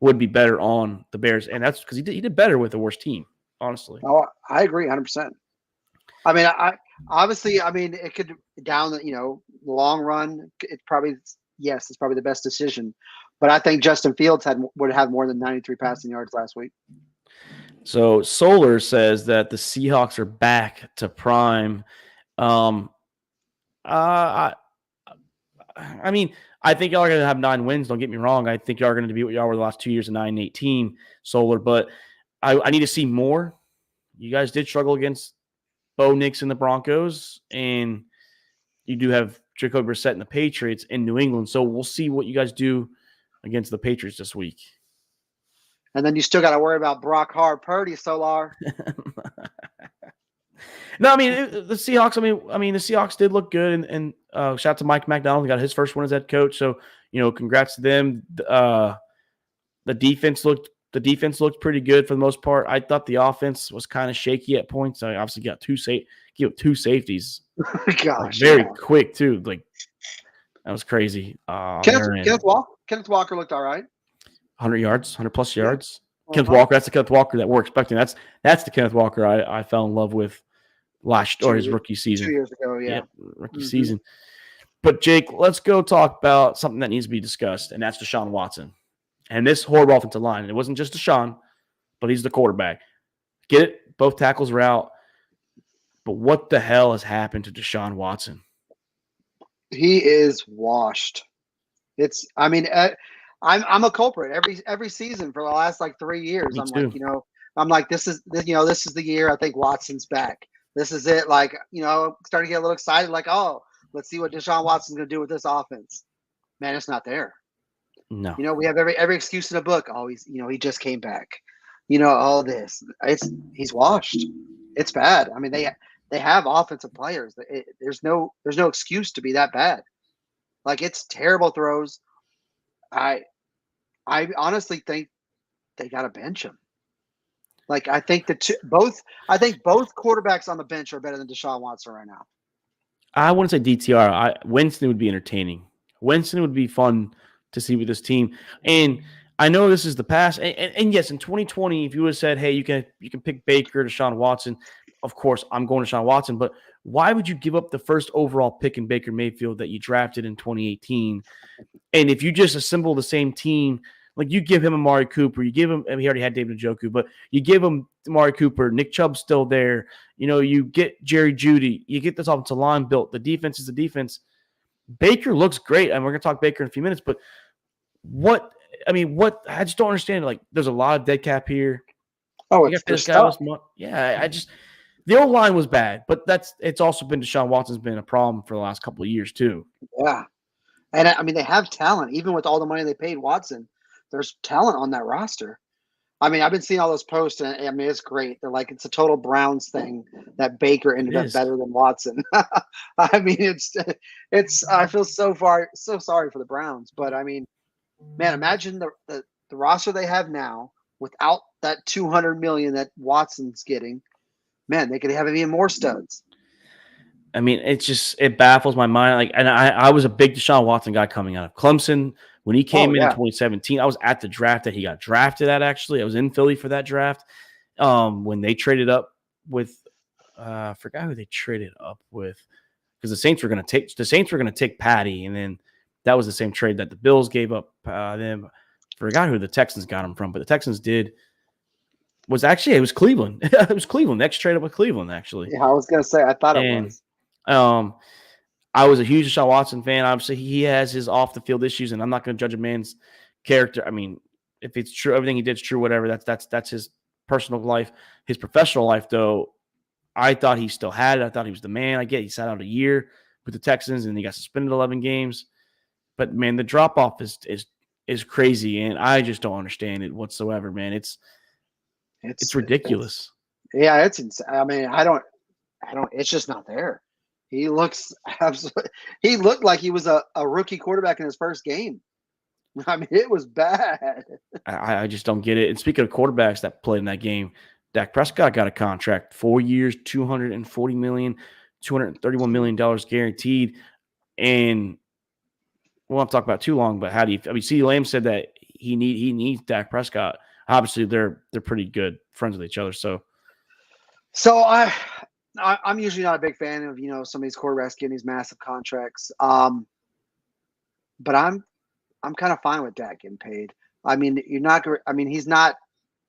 would be better on the Bears, and that's because he did better with a worse team, honestly. Oh, I agree 100%. I mean, it could down the long run. It's probably the best decision, but I think Justin Fields would have more than 93 passing yards last week. So Solar says that the Seahawks are back to prime. Um, I, I mean, I think y'all are going to have 9 wins. Don't get me wrong. I think y'all are going to be what y'all were the last 2 years of 9-18 Solar, but I need to see more. You guys did struggle against Bo Nix and the Broncos, and you do have Jacoby Brissett and the Patriots in New England. So we'll see what you guys do against the Patriots this week. And then you still got to worry about Brock Purdy, Solar. No, I mean the Seahawks. I mean the Seahawks did look good, and shout out to Mike McDonald. He got his first win as head coach. So congrats to them. The defense looked pretty good for the most part. I thought the offense was kind of shaky at points. I obviously got two safeties, Gosh, very quick too. Like that was crazy. Kenneth Walker looked all right. 100 yards, 100 plus yards. Yeah. Kenneth Walker. That's the Kenneth Walker that we're expecting. That's the Kenneth Walker I fell in love with his rookie season. 2 years ago, yeah. Yep, rookie season. But Jake, let's go talk about something that needs to be discussed, and that's Deshaun Watson. And this horrible offensive line. And it wasn't just Deshaun, but he's the quarterback. Get it? Both tackles are out. But what the hell has happened to Deshaun Watson? He is washed. I'm a culprit every season for the last 3 years. I'm like, this is the year I think Watson's back. This is it. Starting to get a little excited. Oh, let's see what Deshaun Watson's going to do with this offense. Man, it's not there. No. We have every excuse in the book. Oh, he just came back. All this. He's washed. It's bad. I mean, they have offensive players. There's no excuse to be that bad. It's terrible throws. I honestly think they got to bench him. I think both quarterbacks on the bench are better than Deshaun Watson right now. I wouldn't say DTR. Winston would be entertaining. Winston would be fun to see with this team. And I know this is the past. And yes, in 2020, if you would have said, hey, you can pick Baker, Deshaun Watson, of course, I'm going to Deshaun Watson. But why would you give up the first overall pick in Baker Mayfield that you drafted in 2018? And if you just assemble the same team, you give him Amari Cooper, you give him, he already had David Njoku, but you give him Amari Cooper, Nick Chubb's still there. You get Jerry Jeudy, you get this offensive line built. The defense is the defense. Baker looks great, and we're going to talk Baker in a few minutes, but I just don't understand. There's a lot of dead cap here. Oh, it's tough. The old line was bad, but it's also been Deshaun Watson's been a problem for the last couple of years too. Yeah. And they have talent, even with all the money they paid Watson. There's talent on that roster. I've been seeing all those posts, and it's great. They're it's a total Browns thing that Baker ended up better than Watson. It's. I feel so sorry for the Browns, but man, imagine the roster they have now without that $200 million that Watson's getting. Man, they could have even more studs. It baffles my mind. And I was a big Deshaun Watson guy coming out of Clemson. When he came in 2017, I was at the draft that he got drafted at, actually. I was in Philly for that draft. When they traded up with I forgot who they traded up with, because the Saints were going to take Patty, and then that was the same trade that the Bills gave up them. Forgot who the Texans got him from, but the Texans it was Cleveland. It was Cleveland. Next trade up with Cleveland, actually. Yeah, I was going to say, I thought it was. I was a huge Deshaun Watson fan. Obviously, he has his off-the-field issues, and I'm not going to judge a man's character. If it's true, everything he did is true, whatever. That's his personal life. His professional life, though, I thought he still had it. I thought he was the man. I get he sat out a year with the Texans, and he got suspended 11 games. But, man, the drop-off is crazy, and I just don't understand it whatsoever, man. It's ridiculous. It's insane. I don't. It's just not there. He looks absolutely. He looked like he was a rookie quarterback in his first game. It was bad. I just don't get it. And speaking of quarterbacks that played in that game, Dak Prescott got a contract, 4 years, $240 million, $231 million guaranteed. And we won't talk about too long, but how do you? CeeDee Lamb said that he needs Dak Prescott. Obviously, they're pretty good friends with each other. So I'm usually not a big fan of some of these quarterbacks getting these massive contracts. But I'm kind of fine with Dak getting paid. You're not. He's not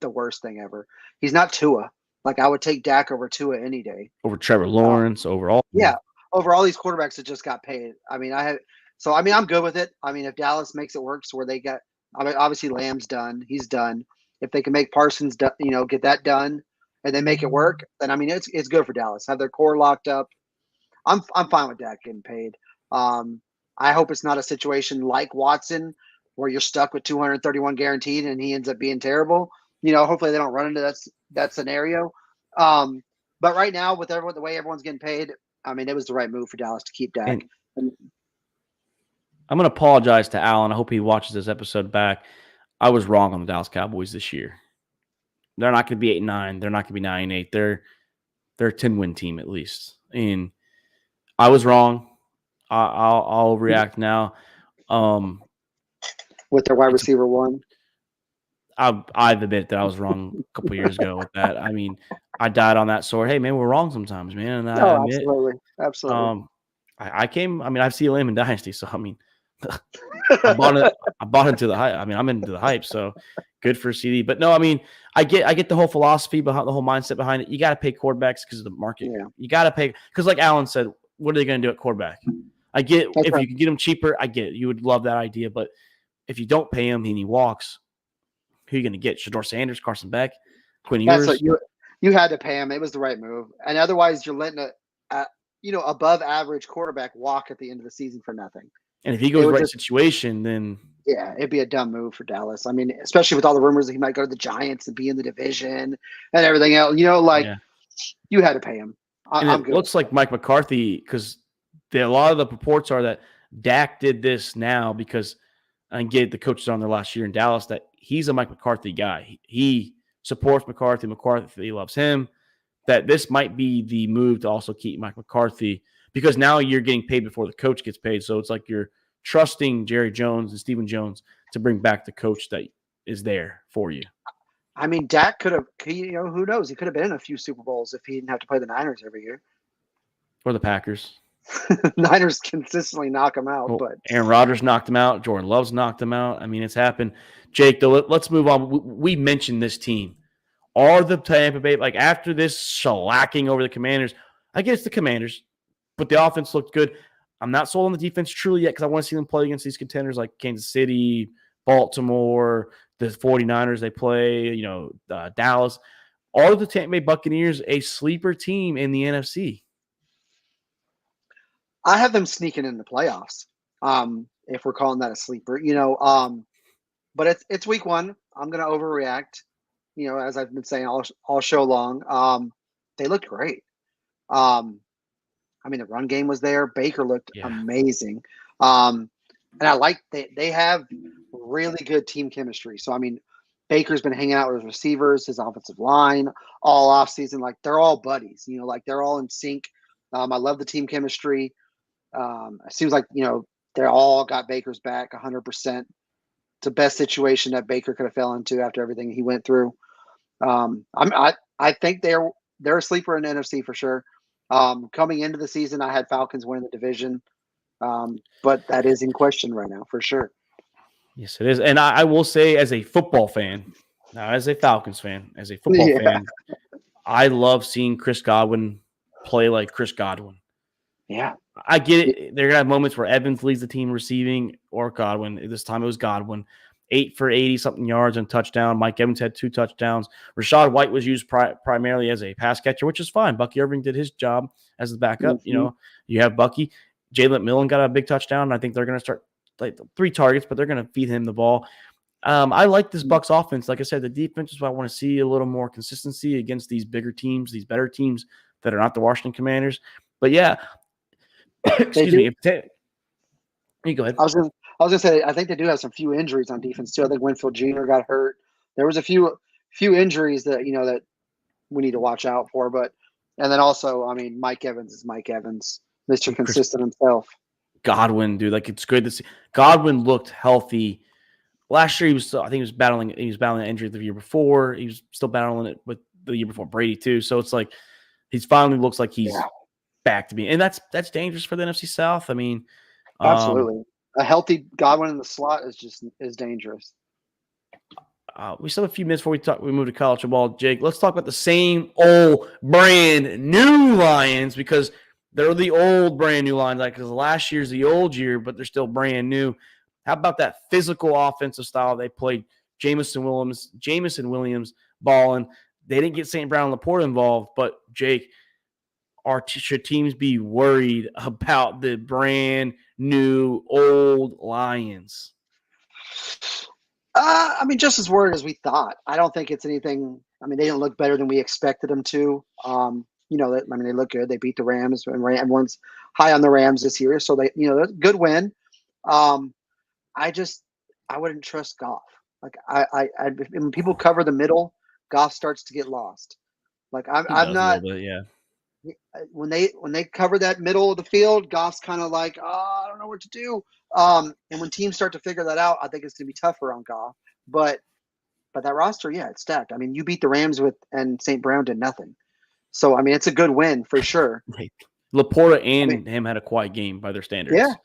the worst thing ever. He's not Tua. Like, I would take Dak over Tua any day. Over Trevor Lawrence, overall. Yeah, over all these quarterbacks that just got paid. I mean, I'm good with it. I mean, if Dallas makes it work, so where they get, I mean, obviously Lamb's done, he's done. If they can make Parsons, get that done, and then make it work, then I mean, it's good for Dallas. Have their core locked up. I'm fine with Dak getting paid. I hope it's not a situation like Watson where you're stuck with 231 guaranteed and he ends up being terrible. Hopefully they don't run into that scenario. But right now, with the way everyone's getting paid, I mean, it was the right move for Dallas to keep Dak. And I'm going to apologize to Alan. I hope he watches this episode back. I was wrong on the Dallas Cowboys this year. They're not going to be 8-9. They're not going to be 9-8. They're a 10-win team at least. And I was wrong. I'll react now. With their wide receiver one. I admit that I was wrong a couple years ago with that. I mean, I died on that sword. Hey, man, we're wrong sometimes, man. And I admit, absolutely. I've seen him in Dynasty, so I mean, I bought into the hype. I mean, I'm into the hype, so good for CD. But no, I mean, I get the whole philosophy behind the whole mindset behind it. You got to pay quarterbacks because of the market. Yeah. You got to pay because, like Alan said, what are they going to do at quarterback? I get if you can get him cheaper, I get it. You would love that idea, but if you don't pay him and he walks, who are you going to get? Shador Sanders, Carson Beck, Quinn Ewers? You had to pay him. It was the right move, and otherwise you're letting a above average quarterback walk at the end of the season for nothing. And if he goes right situation, then yeah, it'd be a dumb move for Dallas. I mean, especially with all the rumors that he might go to the Giants and be in the division and everything else. You had to pay him. I'm good. Looks like Mike McCarthy because a lot of the purports are that Dak did this now because I get the coaches on there last year in Dallas that he's a Mike McCarthy guy. He supports McCarthy. McCarthy loves him. That this might be the move to also keep Mike McCarthy because now you're getting paid before the coach gets paid. So it's like you're trusting Jerry Jones and Stephen Jones to bring back the coach that is there for you. I mean, Dak could have, who knows? He could have been in a few Super Bowls if he didn't have to play the Niners every year. Or the Packers. Niners consistently knock him out, but Aaron Rodgers knocked him out. Jordan Love's knocked him out. I mean, it's happened. Jake, though, let's move on. We mentioned this team. Are the Tampa Bay, like after this shellacking over the Commanders, I guess the Commanders, but the offense looked good. I'm not sold on the defense truly yet because I want to see them play against these contenders like Kansas City, Baltimore, the 49ers they play, Dallas. Are the Tampa Bay Buccaneers a sleeper team in the NFC? I have them sneaking in the playoffs, if we're calling that a sleeper. But it's week one. I'm going to overreact. As I've been saying all show long, they looked great. I mean, the run game was there. Baker looked amazing. And I like they have really good team chemistry. So, I mean, Baker's been hanging out with his receivers, his offensive line all offseason. Like, they're all buddies, they're all in sync. I love the team chemistry. It seems like, they all got Baker's back 100%. It's the best situation that Baker could have fell into after everything he went through. I think they're a sleeper in the NFC for sure. Coming into the season, I had Falcons winning the division, but that is in question right now for sure. Yes, it is. And I will say, as a football fan, not as a Falcons fan, as a football fan, I love seeing Chris Godwin play like Chris Godwin. Yeah. I get it. They're going to have moments where Evans leads the team receiving or Godwin. This time it was Godwin. 8 for 80-something yards and touchdown. Mike Evans had 2 touchdowns. Rashad White was used primarily as a pass catcher, which is fine. Bucky Irving did his job as the backup. Mm-hmm. You have Bucky. Jalen Millen got a big touchdown. I think they're going to start 3 targets, but they're going to feed him the ball. I like this Bucs offense. Like I said, the defense is what I want to see a little more consistency against these bigger teams, these better teams that are not the Washington Commanders. But yeah, excuse me. You go ahead. I was gonna say I think they do have some few injuries on defense too. I think Winfield Jr. got hurt. There was a few injuries that that we need to watch out for. But and then also, I mean, Mike Evans is Mike Evans, Mr. Consistent himself. Godwin, dude, like it's good to see. Godwin looked healthy. Last year, I think he was battling an injury the year before. He was still battling it with the year before Brady too. So it's like he's finally looks like he's back to being, and that's dangerous for the NFC South. I mean, absolutely, a healthy Godwin in the slot is dangerous. we still have a few minutes before we move to college football. Jake, let's talk about the same old brand new Lions because they're the old brand new Lions. Like, because last year's the old year, but they're still brand new. How about that physical offensive style they played? Jameson Williams balling. They didn't get St. Brown and Laporte involved, but Jake, should teams be worried about the brand new old Lions? I mean, just as worried as we thought. I don't think it's anything. I mean, they didn't look better than we expected them to. They look good. They beat the Rams, and everyone's high on the Rams this year. So good win. I wouldn't trust Goff. Like when people cover the middle, Goff starts to get lost. Like I'm not. A little bit, yeah. When they cover that middle of the field, Goff's kind of like, I don't know what to do. And when teams start to figure that out, I think it's going to be tougher on Goff. But that roster, yeah, it's stacked. I mean, you beat the Rams and St. Brown did nothing. So, I mean, it's a good win for sure. Right. Laporta and him had a quiet game by their standards. Yeah.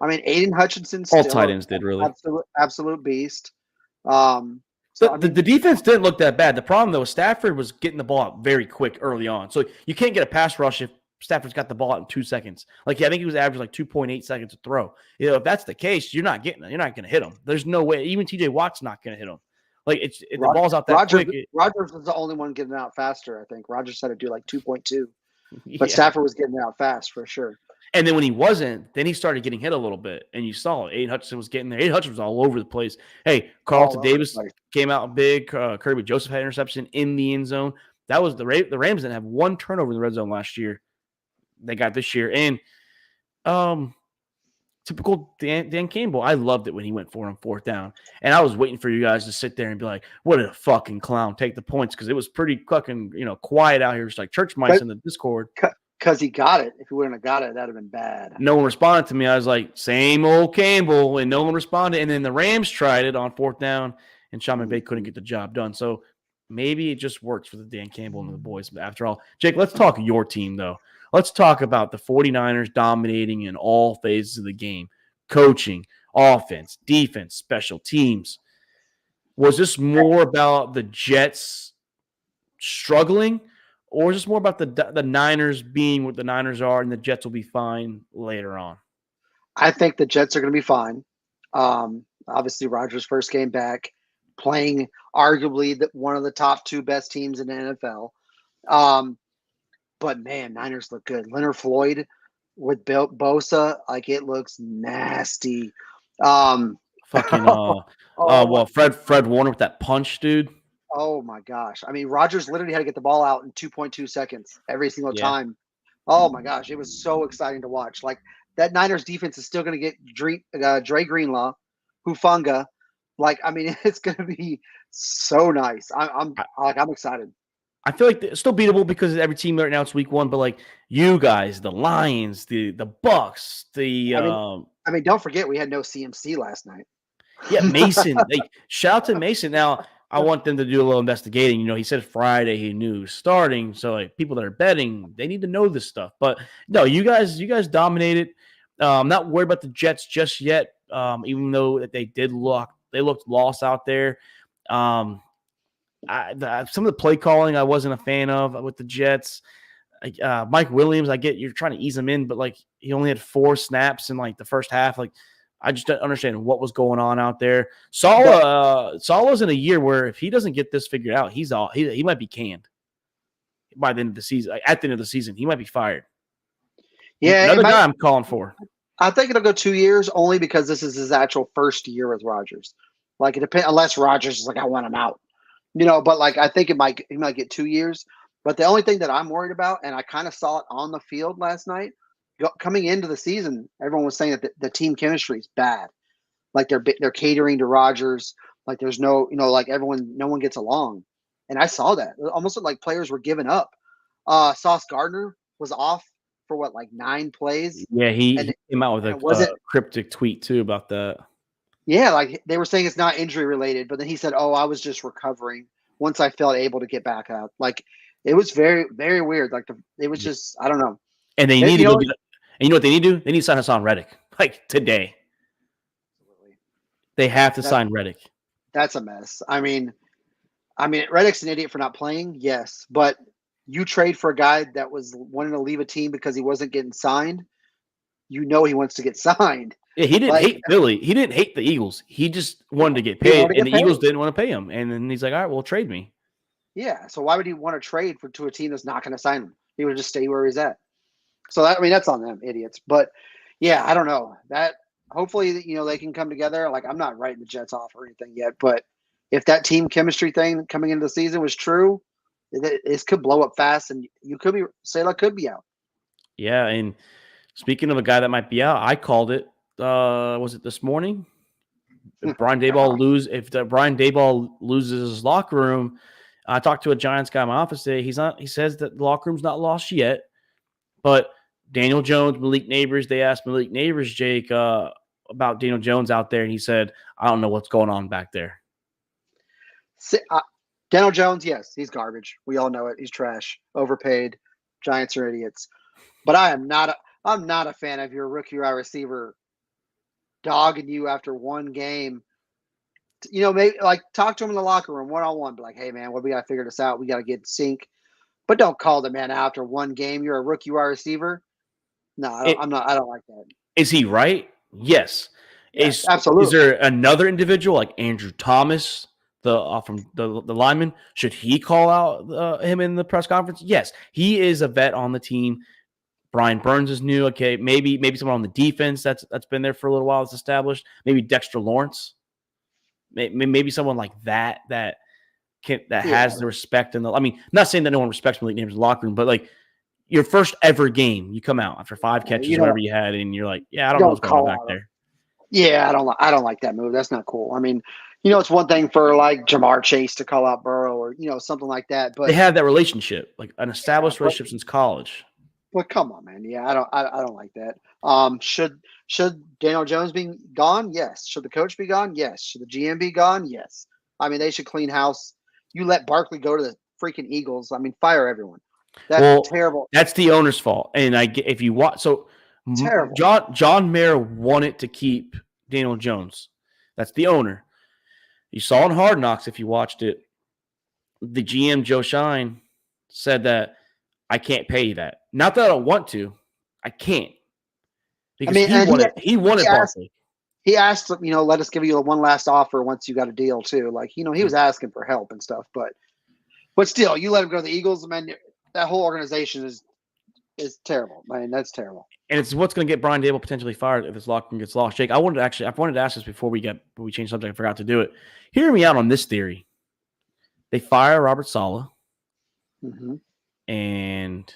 I mean, Aiden Hutchinson all tight ends did really. Absolute beast. The defense didn't look that bad. The problem, though, Stafford was getting the ball out very quick early on. So you can't get a pass rush if Stafford's got the ball out in 2 seconds. Like, I think he was averaging like 2.8 seconds to throw. If that's the case, you're not going to hit him. There's no way. Even TJ Watt's not going to hit him. Like, the ball's out that quick. Rodgers was the only one getting it out faster, I think. Rodgers had to do like 2.2. But Stafford was getting it out fast for sure. And then when he wasn't, then he started getting hit a little bit. And you saw it. Aiden Hutchinson was getting there. Aiden Hutchinson was all over the place. Hey, Carlton Davis came out big. Kirby Joseph had interception in the end zone. That was the Rams didn't have one turnover in the red zone last year. They got this year. And typical Dan Campbell, I loved it when he went for him 4th down. And I was waiting for you guys to sit there and be like, what a fucking clown. Take the points. Because it was pretty fucking, quiet out here. It's like church mice in the Discord. Because he got it. If he wouldn't have got it, that'd have been bad. No one responded to me. I was like, same old Campbell, and no one responded. And then the Rams tried it on 4th down, and Sean McVay couldn't get the job done. So maybe it just works for the Dan Campbell and the boys. But after all, Jake, let's talk your team, though. Let's talk about the 49ers dominating in all phases of the game. Coaching, offense, defense, special teams. Was this more about the Jets struggling? Or is this more about the Niners being what the Niners are and the Jets will be fine later on? I think the Jets are going to be fine. Obviously, Rodgers' first game back, playing arguably one of the top 2 best teams in the NFL. But, man, Niners look good. Leonard Floyd with Bosa, like it looks nasty. Fred Warner with that punch, dude. Oh, my gosh. I mean, Rodgers literally had to get the ball out in 2.2 seconds every single time. Oh, my gosh. It was so exciting to watch. Like, that Niners defense is still going to get Dre Greenlaw, Hufanga. Like, I mean, it's going to be so nice. I'm excited. I feel like it's still beatable because every team right now it's week 1, but like you guys, the Lions, the Bucks, I mean, don't forget we had no CMC last night. Yeah, Mason. Shout out to Mason. Now, I want them to do a little investigating. He said Friday he knew starting. So like people that are betting, they need to know this stuff. But no, you guys dominated. I'm not worried about the Jets just yet. Even though they looked lost out there. Some of the play calling I wasn't a fan of with the Jets. Mike Williams, I get you're trying to ease him in, but like he only had 4 snaps in like the first half. Like I just don't understand what was going on out there. Salah's in a year where if he doesn't get this figured out, he might be canned by the end of the season. Like, at the end of the season, he might be fired. Yeah, another guy I'm calling for. I think it'll go 2 years only because this is his actual first year with Rodgers. Like it depends, unless Rodgers is like, I want him out, But like I think he might get 2 years. But the only thing that I'm worried about, and I kind of saw it on the field last night. Coming into the season, everyone was saying that the team chemistry is bad. Like they're catering to Rodgers. Like there's no, like no one gets along. And I saw that. It almost looked like players were giving up. Sauce Gardner was off for 9 plays. Yeah, he came out with a cryptic tweet too about that. Yeah, like they were saying it's not injury related, but then he said, "Oh, I was just recovering once I felt able to get back out." Like it was very, very weird. Like it was just, I don't know. And they need to go. And you know what they need to do? They need to sign Hassan Reddick today. They have to sign Reddick. That's a mess. I mean, I mean, Reddick's an idiot for not playing, yes, but you trade for a guy that was wanting to leave a team because he wasn't getting signed. You know he wants to get signed. Yeah, he didn't Like, hate Philly. He didn't hate the Eagles. He just wanted to get he wanted paid, to and get the paid. Eagles didn't want to pay him. And then he's like, all right, well, trade me. Yeah, so why would he want to trade to a team that's not going to sign him? He would just stay where he's at. So that's on them, idiots. But yeah, I don't know. That hopefully they can come together. Like, I'm not writing the Jets off or anything yet, but if that team chemistry thing coming into the season was true, this could blow up fast, and Salah could be out. Yeah, and speaking of a guy that might be out, I called it. Was it this morning? If Brian Daboll loses his locker room, I talked to a Giants guy in my office today. He says that the locker room's not lost yet, but Daniel Jones, Malik Neighbors. They asked Malik Neighbors, Jake, about Daniel Jones out there, and he said, "I don't know what's going on back there." Daniel Jones, yes, he's garbage. We all know it. He's trash, overpaid. Giants are idiots. But I'm not a fan of your rookie wide receiver dogging you after one game. Maybe like talk to him in the locker room one-on-one. Be like, hey man, we got to figure this out. We got to get in sync. But don't call the man out after one game. You're a rookie wide receiver. No, I don't like that. Is he right? Yes. Yes, absolutely. Is there another individual like Andrew Thomas, from the lineman? Should he call out him in the press conference? Yes. He is a vet on the team. Brian Burns is new. Okay, maybe someone on the defense that's been there for a little while that's established. Maybe Dexter Lawrence. Maybe someone like that has the respect and not saying that no one respects Malik Neighbors in the locker room, but like your first ever game, you come out after 5 catches, whatever you had, and you're like, yeah, I don't know what's going on back there. Yeah, I don't like that move. That's not cool. I mean, it's one thing for like Jamar Chase to call out Burrow or something like that, but they have that relationship, like an established relationship since college. But come on, man. Yeah, I don't like that. Should Daniel Jones be gone? Yes. Should the coach be gone? Yes. Should the GM be gone? Yes. I mean, they should clean house. You let Barkley go to the freaking Eagles. I mean, fire everyone. That's terrible. That's the owner's fault. And if you watch, so terrible. John Mayer wanted to keep Daniel Jones. That's the owner. You saw in Hard Knocks if you watched it. The GM Joe Shine said that I can't pay you that. Not that I don't want to. I can't. Because he wanted Barkley. He asked, let us give you one last offer once you got a deal too. Like, he was asking for help and stuff, but still, you let him go to the Eagles, man. That whole organization is terrible. Man, that's terrible. And it's what's going to get Brian Daboll potentially fired if this locker room gets lost. Jake, I wanted to ask this before we changed subject. I forgot to do it. Hear me out on this theory. They fire Robert Saleh. Mm-hmm. And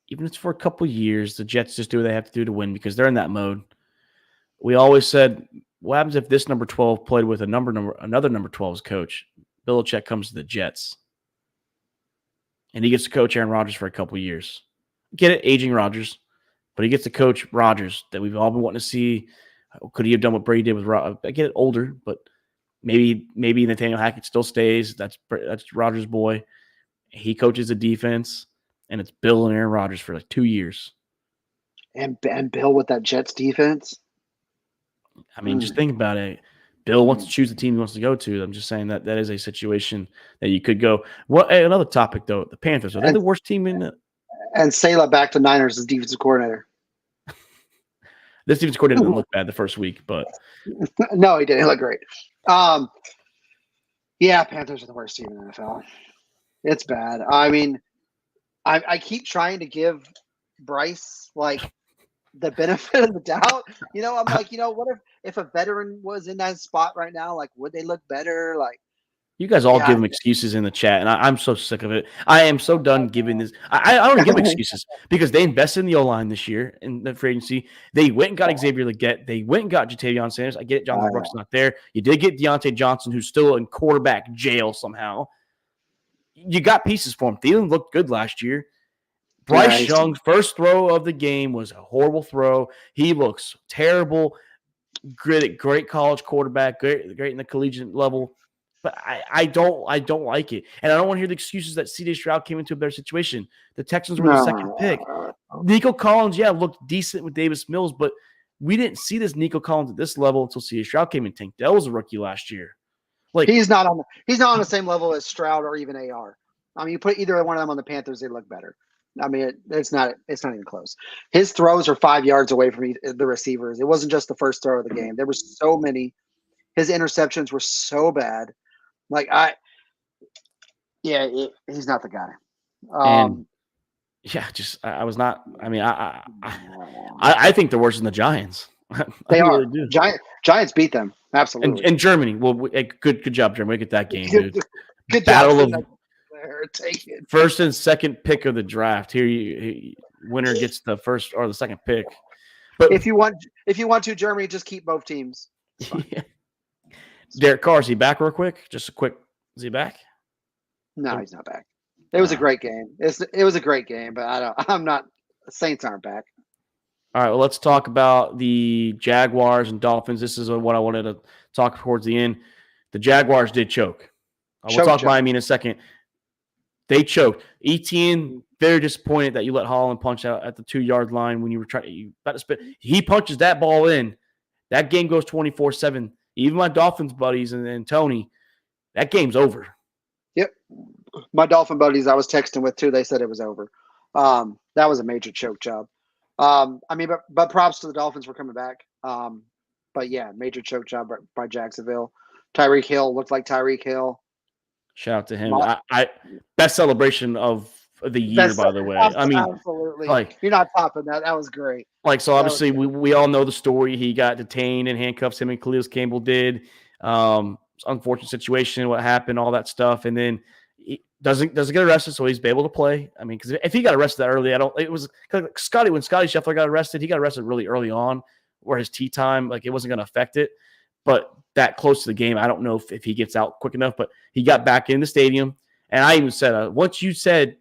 even if it's for a couple years, the Jets just do what they have to do to win because they're in that mode. We always said, what happens if this number 12 played with another number 12's coach? Belichick comes to the Jets. And he gets to coach Aaron Rodgers for a couple years. Get it, aging Rodgers. But he gets to coach Rodgers that we've all been wanting to see. Could he have done what Brady did with Rodgers? I get it, older, but maybe Nathaniel Hackett still stays. That's Rodgers' boy. He coaches the defense, and it's Bill and Aaron Rodgers for like 2 years. And Bill with that Jets defense? I mean, just think about it. Bill wants to choose the team he wants to go to. I'm just saying that is a situation that you could go. Well, hey, another topic, though. The Panthers. Are they the worst team in it? And Salah back to Niners as defensive coordinator. This defensive coordinator didn't look bad the first week, but. No, he didn't. He looked great. Yeah, Panthers are the worst team in the NFL. It's bad. I mean, I keep trying to give Bryce like the benefit of the doubt. I'm like, what if a veteran was in that spot right now? Like, would they look better? Like, you guys all give him excuses in the chat, and I'm so sick of it. I am so done giving this. I don't give them excuses because they invested in the O-line this year in the free agency. They went and got Xavier Leggett. They went and got Jatavion Sanders. I get it, Jonathan Brooks not there. You did get Deontay Johnson, who's still in quarterback jail somehow. You got pieces for him. Thielen looked good last year. Bryce Young's first throw of the game was a horrible throw. He looks terrible. Great college quarterback, great in the collegiate level. But I don't like it. And I don't want to hear the excuses that C.J. Stroud came into a better situation. The Texans were the second pick. Nico Collins, looked decent with Davis Mills, but we didn't see this Nico Collins at this level until C.J. Stroud came in. Tank Dell was a rookie last year. Like he's not on the same level as Stroud or even AR. I mean, you put either one of them on the Panthers, they look better. I mean, it's not even close. His throws are 5 yards away from the receivers. It wasn't just the first throw of the game. There were so many. His interceptions were so bad. Like he's not the guy. and yeah, just I was not. I mean, I think they're worse than the Giants. They are. Really do. Giants beat them absolutely. And Germany. Well, good job, Germany. Get that game, dude. Good Battle job. of Take it. first and second pick of the draft. Here, winner gets the first or the second pick. But if you want to, Germany, just keep both teams. Yeah. Derek Carr, is he back real quick? Just a quick. Is he back? No, he's not back. It was a great game. It was a great game, but I'm not. The Saints aren't back. All right, well, let's talk about the Jaguars and Dolphins. This is what I wanted to talk towards the end. The Jaguars did choke. We'll talk Miami in a second. They choked. Etienne, very disappointed that you let Holland punch out at the 2-yard line when you were about to spit. He punches that ball in. That game goes 24-7. Even my Dolphins buddies and Tony, that game's over. Yep. My Dolphin buddies I was texting with too, they said it was over. That was a major choke job. I mean, but props to the Dolphins for coming back. But yeah, major choke job by Jacksonville. Tyreek Hill looked like Tyreek Hill. Shout out to him. I best celebration of the year, by the way. I mean, absolutely. Like, you're not topping that. That was great. Like, so obviously we all know the story. He got detained in handcuffs. Him and Khalil Campbell did. Unfortunate situation, what happened, all that stuff, and then he doesn't get arrested, so he's able to play. I mean, because if he got arrested that early, it was like Scotty when Scotty Scheffler got arrested. He got arrested really early on, where his tee time, like, it wasn't going to affect it. But that close to the game, I don't know if he gets out quick enough. But he got back in the stadium, and I even said once you sent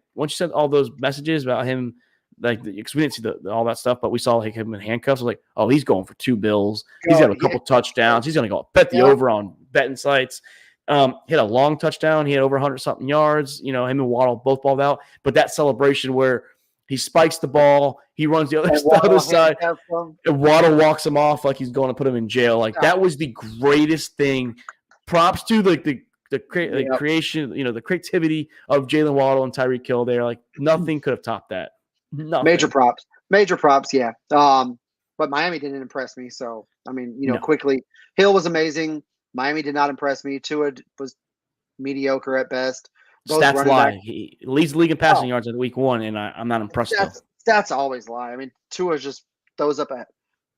all those messages about him, like, because we didn't see all that stuff, but we saw like him in handcuffs. I was like, oh, he's going for 2 bills. He's got a couple touchdowns. He's going to go bet the over on betting sites. Hit a long touchdown. He had over 100-something yards. You know, him and Waddle both balled out. But that celebration where he spikes the ball, he runs the other side, and Waddle walks him off like he's going to put him in jail. Like, that was the greatest thing. Props to the creation, the creativity of Jalen Waddle and Tyreek Hill there. Like, nothing could have topped that. Nothing. Major props, yeah. But Miami didn't impress me. So, I mean, quickly, Hill was amazing. Miami did not impress me. Tua was mediocre at best. Stats lie. He leads the league in passing yards in week 1, and I'm not impressed. Stats always lie. I mean, Tua just throws up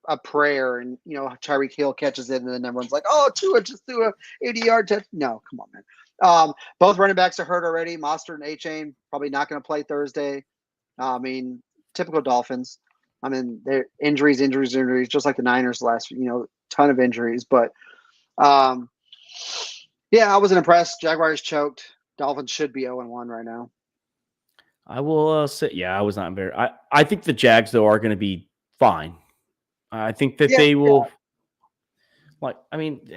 a prayer, and Tyreek Hill catches it, and then everyone's like, "Oh, Tua just threw a 80-yard touch." No, come on, man. Both running backs are hurt already. Mostert and A-Chain probably not going to play Thursday. I mean, typical Dolphins. I mean, they're injuries, just like the Niners last, ton of injuries. But, yeah, I wasn't impressed. Jaguars choked. Dolphins should be 0-1 right now. I will say, yeah, I was not very. I think the Jags, though, are going to be fine. I think that they will. Yeah. Like, I mean,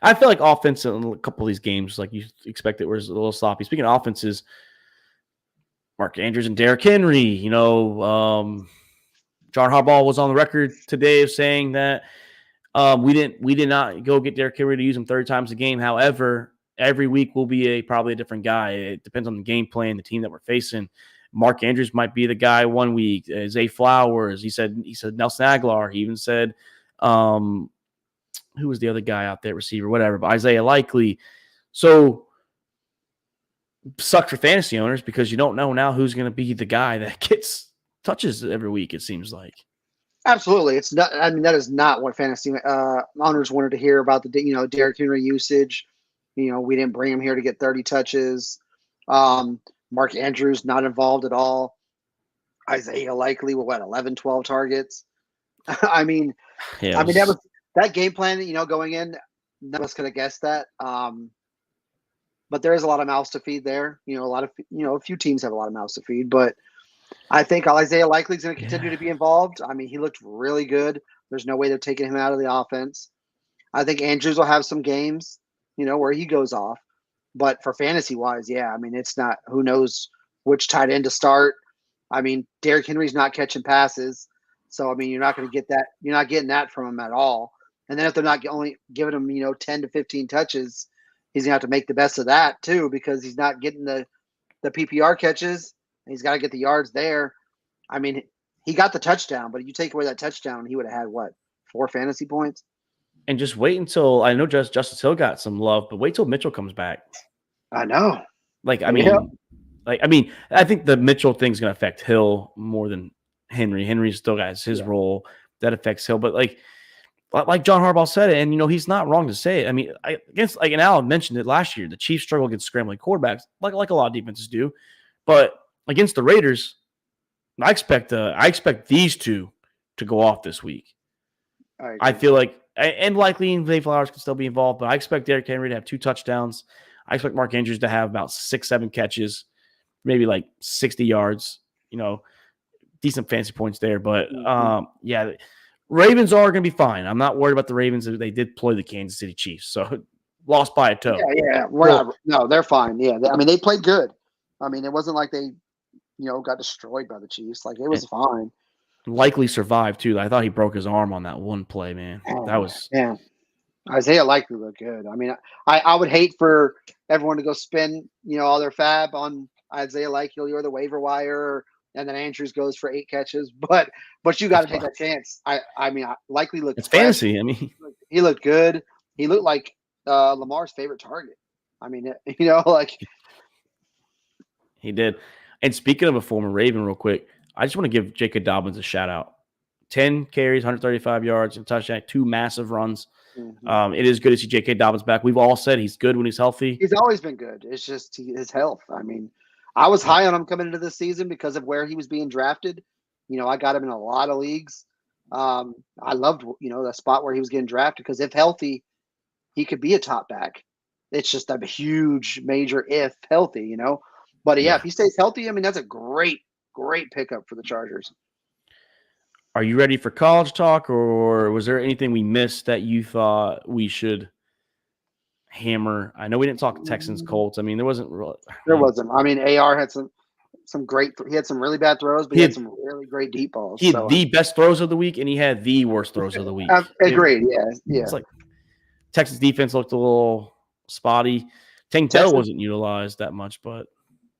I feel like offense in a couple of these games, like you expect, it was a little sloppy. Speaking of offenses, Mark Andrews and Derrick Henry, John Harbaugh was on the record today of saying that we did not go get Derrick Henry to use him 30 times a game. However, every week will be probably a different guy. It depends on the game plan, the team that we're facing. Mark Andrews might be the guy one week. Zay Flowers, he said Nelson Aguilar. He even said, who was the other guy out there, receiver, whatever, but Isaiah Likely. So, sucks for fantasy owners because you don't know now who's going to be the guy that gets touches every week, it seems like. Absolutely. It's not. I mean, that is not what fantasy owners wanted to hear about the Derrick Henry usage. We didn't bring him here to get 30 touches. Mark Andrews not involved at all. Isaiah Likely with 11, 12 targets. I mean, that game plan, going in, none of us could have guessed that. But there is a lot of mouths to feed there. A few teams have a lot of mouths to feed, but I think Isaiah Likely is going to continue to be involved. I mean, he looked really good. There's no way they're taking him out of the offense. I think Andrews will have some games, where he goes off. But for fantasy-wise, yeah, I mean, it's not – who knows which tight end to start. I mean, Derrick Henry's not catching passes. So, I mean, you're not going to get that – you're not getting that from him at all. And then if they're not only giving him, 10 to 15 touches, he's gonna have to make the best of that too, because he's not getting the PPR catches. And he's got to get the yards there. I mean, he got the touchdown, but you take away that touchdown, he would have had what, 4 fantasy points? And just wait until I know Justice Hill got some love, but wait till Mitchell comes back. I know. I mean, I think the Mitchell thing's going to affect Hill more than Henry. Henry still has his role that affects Hill, but like John Harbaugh said it, and he's not wrong to say it. I mean, and Alan mentioned it last year. The Chiefs struggle against scrambling quarterbacks, like a lot of defenses do, but against the Raiders, I expect these two to go off this week. I feel like, and likely Zay Flowers can still be involved, but I expect Derrick Henry to have 2 touchdowns. I expect Mark Andrews to have about 6-7 catches, maybe like 60 yards, decent fancy points there. But Ravens are going to be fine. I'm not worried about the Ravens. They did play the Kansas City Chiefs, so lost by a toe. Yeah. No, they're fine. Yeah. I mean, they played good. I mean, it wasn't like they, got destroyed by the Chiefs. Like, it was fine. Likely survived too. I thought he broke his arm on that one play, man. Isaiah Likely looked good. I mean, I would hate for everyone to go spend, all their fab on Isaiah Likely or the waiver wire, and then Andrews goes for 8 catches. But you got to take that chance. I mean, Likely looked. It's fantasy. I mean, he looked good. He looked like Lamar's favorite target. I mean, he did. And speaking of a former Raven, real quick, I just want to give Jacob Dobbins a shout out. 10 carries, 135 yards, and touchdown, 2 massive runs. Mm-hmm. It is good to see J.K. Dobbins back. We've all said he's good when he's healthy. He's always been good. It's just his health. I mean, I was high on him coming into this season because of where he was being drafted. I got him in a lot of leagues. I loved, the spot where he was getting drafted because if healthy, he could be a top back. It's just a huge, major if healthy, But if he stays healthy, I mean, that's a great pickup for the Chargers. Are you ready for college talk, or was there anything we missed that you thought we should hammer? I know we didn't talk Texans Colts. I mean, there wasn't. I mean, AR had some great. He had some really bad throws, but he had some really great deep balls. He had the best throws of the week, and he had the worst throws of the week. Agreed. Yeah. It's like Texas defense looked a little spotty. Tank Dell wasn't utilized that much, but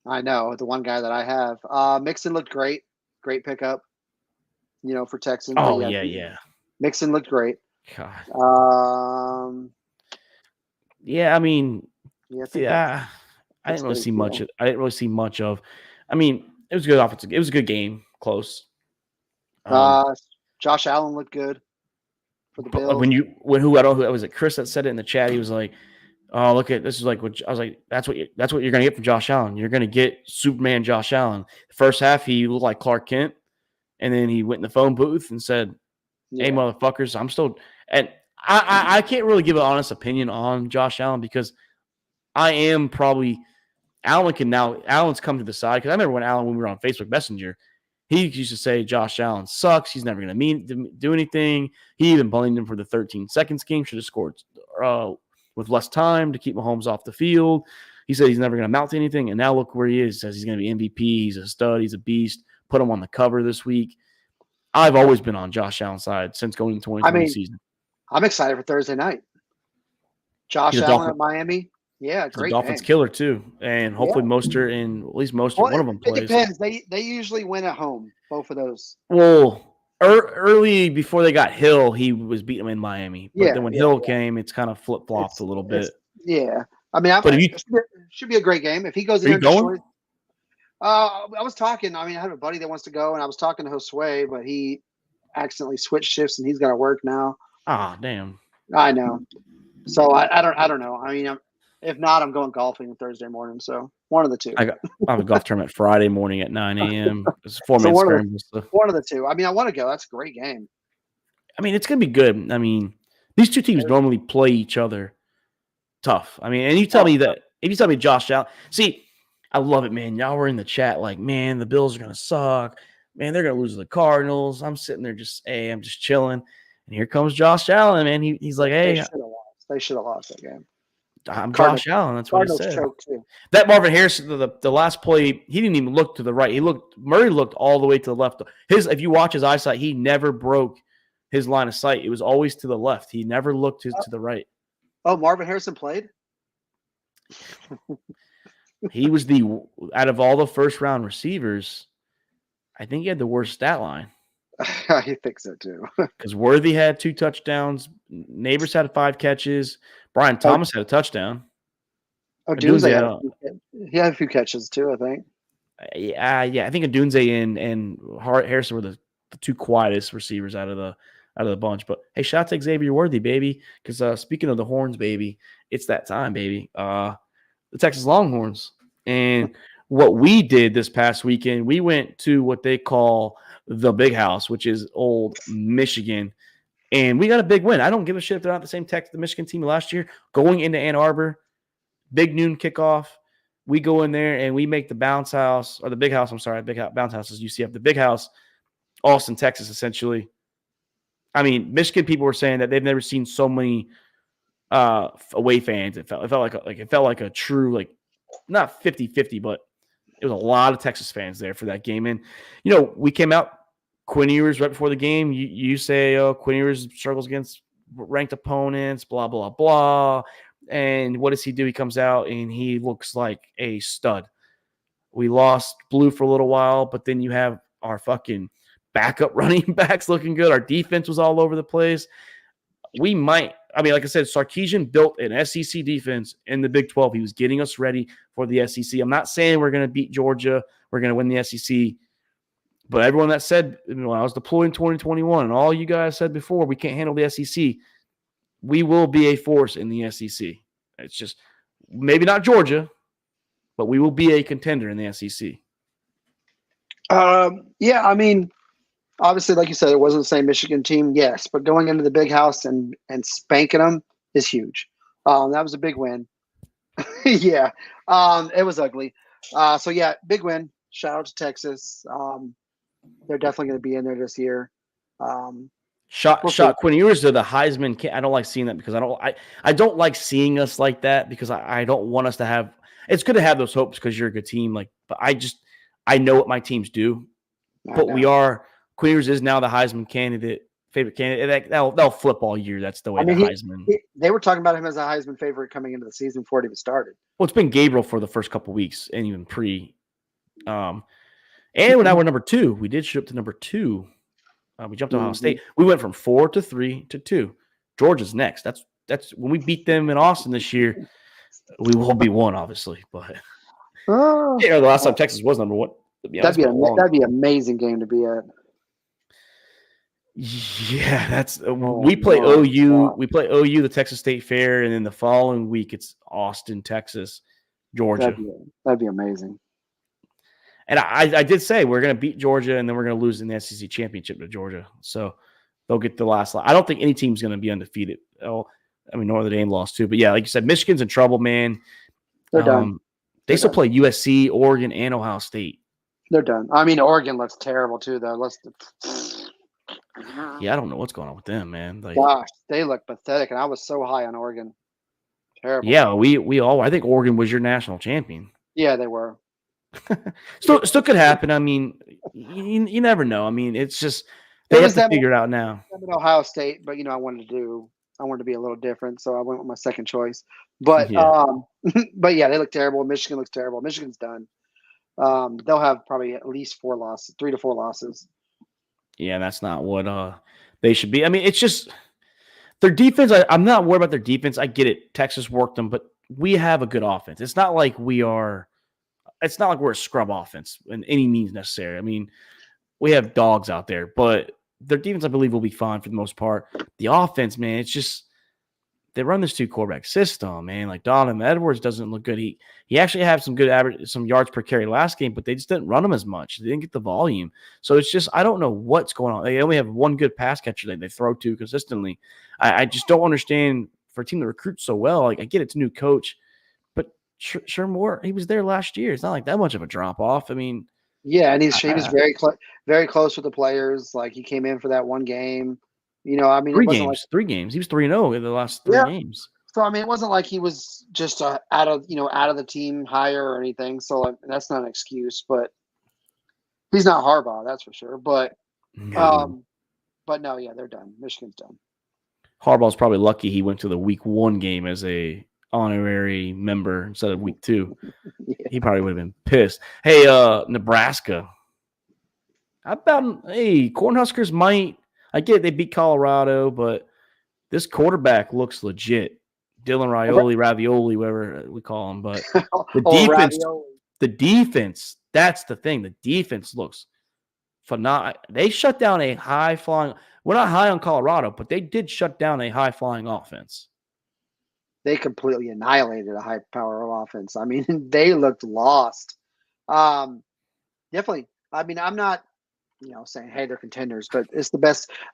I know the one guy that I have. Mixon looked great. Great pickup. For Texans. Oh, yeah. Mixon looked great. God. Yeah, I mean, I didn't really see much. I didn't really see much of. I mean, it was a good offensive. It was a good game, close. Josh Allen looked good for the Bills. Who was it? Chris that said it in the chat. He was like, "Oh, look at this is like what I was like. That's what you're gonna get from Josh Allen. You're gonna get Superman Josh Allen. The first half, he looked like Clark Kent." And then he went in the phone booth and said, "Hey, motherfuckers, I'm still." And I can't really give an honest opinion on Josh Allen because I am probably Allen's come to the side because I remember when we were on Facebook Messenger, he used to say Josh Allen sucks. He's never going to do anything. He even blamed him for the 13 seconds game. Should have scored with less time to keep Mahomes off the field. He said he's never going to amount to anything, and now look where he is. He says he's going to be MVP. He's a stud. He's a beast. Put him on the cover this week. I've always been on Josh Allen's side since going into 2020 season. I'm excited for Thursday night. Josh Allen at Miami. Yeah, great. Dolphins killer too, and hopefully Mostert and at least Mostert, one of them plays. It depends. They usually win at home. Both of those. Well, early before they got Hill, he was beating them in Miami. But then when Hill came, it's kind of flip flopped a little bit. Yeah, I mean, it should be a great game if he goes in there. Going? I was talking. I mean, I have a buddy that wants to go, and I was talking to Josue, but he accidentally switched shifts, and he's got to work now. Ah, damn. I know. So I don't know. I mean, if not, I'm going golfing Thursday morning. So one of the two. I have a golf tournament Friday morning at 9 a.m. It's 4 minutes scramble. One of the two. I mean, I want to go. That's a great game. I mean, it's gonna be good. I mean, these two teams normally play each other tough. I mean, and you tell me that if you tell me Josh Allen, see. I love it, man. Y'all were in the chat like, man, the Bills are going to suck. Man, they're going to lose to the Cardinals. I'm sitting there I'm just chilling. And here comes Josh Allen, man. He's like, hey. They should have lost that game. I'm Josh Allen. That's what Cardinals he said. Choked too. That Marvin Harrison, the last play, he didn't even look to the right. Murray looked all the way to the left. If you watch his eyesight, he never broke his line of sight. It was always to the left. He never looked to the right. Oh, Marvin Harrison played? He was out of all the first round receivers, I think he had the worst stat line. I think so too. Because Worthy had 2 touchdowns, Neighbors had 5 catches, Brian Thomas had a touchdown. Odunze he had a few catches too, I think. Yeah, I think Odunze and Harrison were the 2 quietest receivers out of the bunch. But hey, shout out to Xavier Worthy, baby. Because speaking of the horns, baby, it's that time, baby. The Texas Longhorns. And what we did this past weekend, we went to what they call the Big House, which is old Michigan. And we got a big win. I don't give a shit if they're not the same the Michigan team last year. Going into Ann Arbor, big noon kickoff. We go in there and we make the bounce house, or the Big House, I'm sorry, bounce house is UCF. The Big House, Austin, Texas, essentially. I mean, Michigan people were saying that they've never seen so many away fans. It felt like a true, like, not 50-50, but it was a lot of Texas fans there for that game. And, we came out, Quinn Ewers right before the game. You say, Quinn Ewers struggles against ranked opponents, blah, blah, blah. And what does he do? He comes out and he looks like a stud. We lost Blue for a little while, but then you have our fucking backup running backs looking good. Our defense was all over the place. Like I said, Sarkisian built an SEC defense in the Big 12. He was getting us ready for the SEC. I'm not saying we're going to beat Georgia. We're going to win the SEC. But everyone that said, when I was deployed in 2021, and all you guys said before, we can't handle the SEC, we will be a force in the SEC. It's just maybe not Georgia, but we will be a contender in the SEC. Yeah, I mean, obviously, like you said, it wasn't the same Michigan team, yes, but going into the Big House and spanking them is huge. That was a big win. Yeah, it was ugly. So yeah, big win. Shout out to Texas. They're definitely going to be in there this year. Shot Quinn Ewers to the Heisman. I don't like seeing that because I don't like seeing us like that because I don't want us to have. It's good to have those hopes because you're a good team. But I know what my teams do. But we are. Quinn Ewers is now the Heisman favorite candidate. That'll flip all year. That's the way the Heisman. They were talking about him as a Heisman favorite coming into the season before it even started. Well, it's been Gabriel for the first couple of weeks and even pre. And now we're number 2. We did shoot up to number 2. We jumped to Ohio State. We went from 4 to 3 to 2. Georgia's next. That's when we beat them in Austin this year. We will be 1, obviously, but the last time Texas was number 1. That'd be an amazing game to be at. Yeah, we play OU. We play OU the Texas State Fair, and then the following week it's Austin, Texas, Georgia. That'd be amazing. And I did say we're going to beat Georgia, and then we're going to lose in the SEC championship to Georgia. So they'll get the last. I don't think any team's going to be undefeated. Notre Dame lost too, but yeah, like you said, Michigan's in trouble, man. They're done. They still play USC, Oregon, and Ohio State. They're done. I mean, Oregon looks terrible too, though. Yeah, I don't know what's going on with them, man. Gosh, they look pathetic, and I was so high on Oregon. Terrible. Yeah, we all. I think Oregon was your national champion. Yeah, they were. Still could happen. I mean, you never know. I mean, it's just they have to figure it out now. I'm in Ohio State, but I wanted to be a little different, so I went with my second choice. But but yeah, they look terrible. Michigan looks terrible. Michigan's done. They'll have probably at least 4 losses, 3 to 4 losses. Yeah, that's not what they should be. I mean, it's just their defense. I'm not worried about their defense. I get it. Texas worked them, but we have a good offense. It's not like we're a scrub offense in any means necessary. I mean, we have dogs out there, but their defense, I believe, will be fine for the most part. The offense, man, it's just they run this 2-quarterback system, man. Like Donovan Edwards doesn't look good. He actually had some good average, some yards per carry last game, but they just didn't run him as much. They didn't get the volume. So it's just I don't know what's going on. They only have one good pass catcher that they throw to consistently. I just don't understand for a team that recruits so well. Like I get it's a new coach. Shermore, he was there last year. It's not like that much of a drop off. I mean, yeah, and he was very close with the players. Like he came in for that one game. I mean, 3 games. He was 3-0 in the last 3 games. So I mean, it wasn't like he was just out of the team hire or anything. So that's not an excuse, but he's not Harbaugh, that's for sure. But no, yeah, they're done. Michigan's done. Harbaugh's probably lucky he went to the week 1 game as a honorary member instead of week 2. Yeah. He probably would have been pissed. Hey, Nebraska. How about Cornhuskers might. I get it, they beat Colorado, but this quarterback looks legit. Dylan Ravioli, whatever we call him. But the defense, that's the thing. The defense looks phenomenal. They shut down a high-flying – we're not high on Colorado, but they did shut down a high-flying offense. They completely annihilated a high-power offense. I mean, they looked lost. Definitely. I mean, I'm not saying, hey, they're contenders, but it's the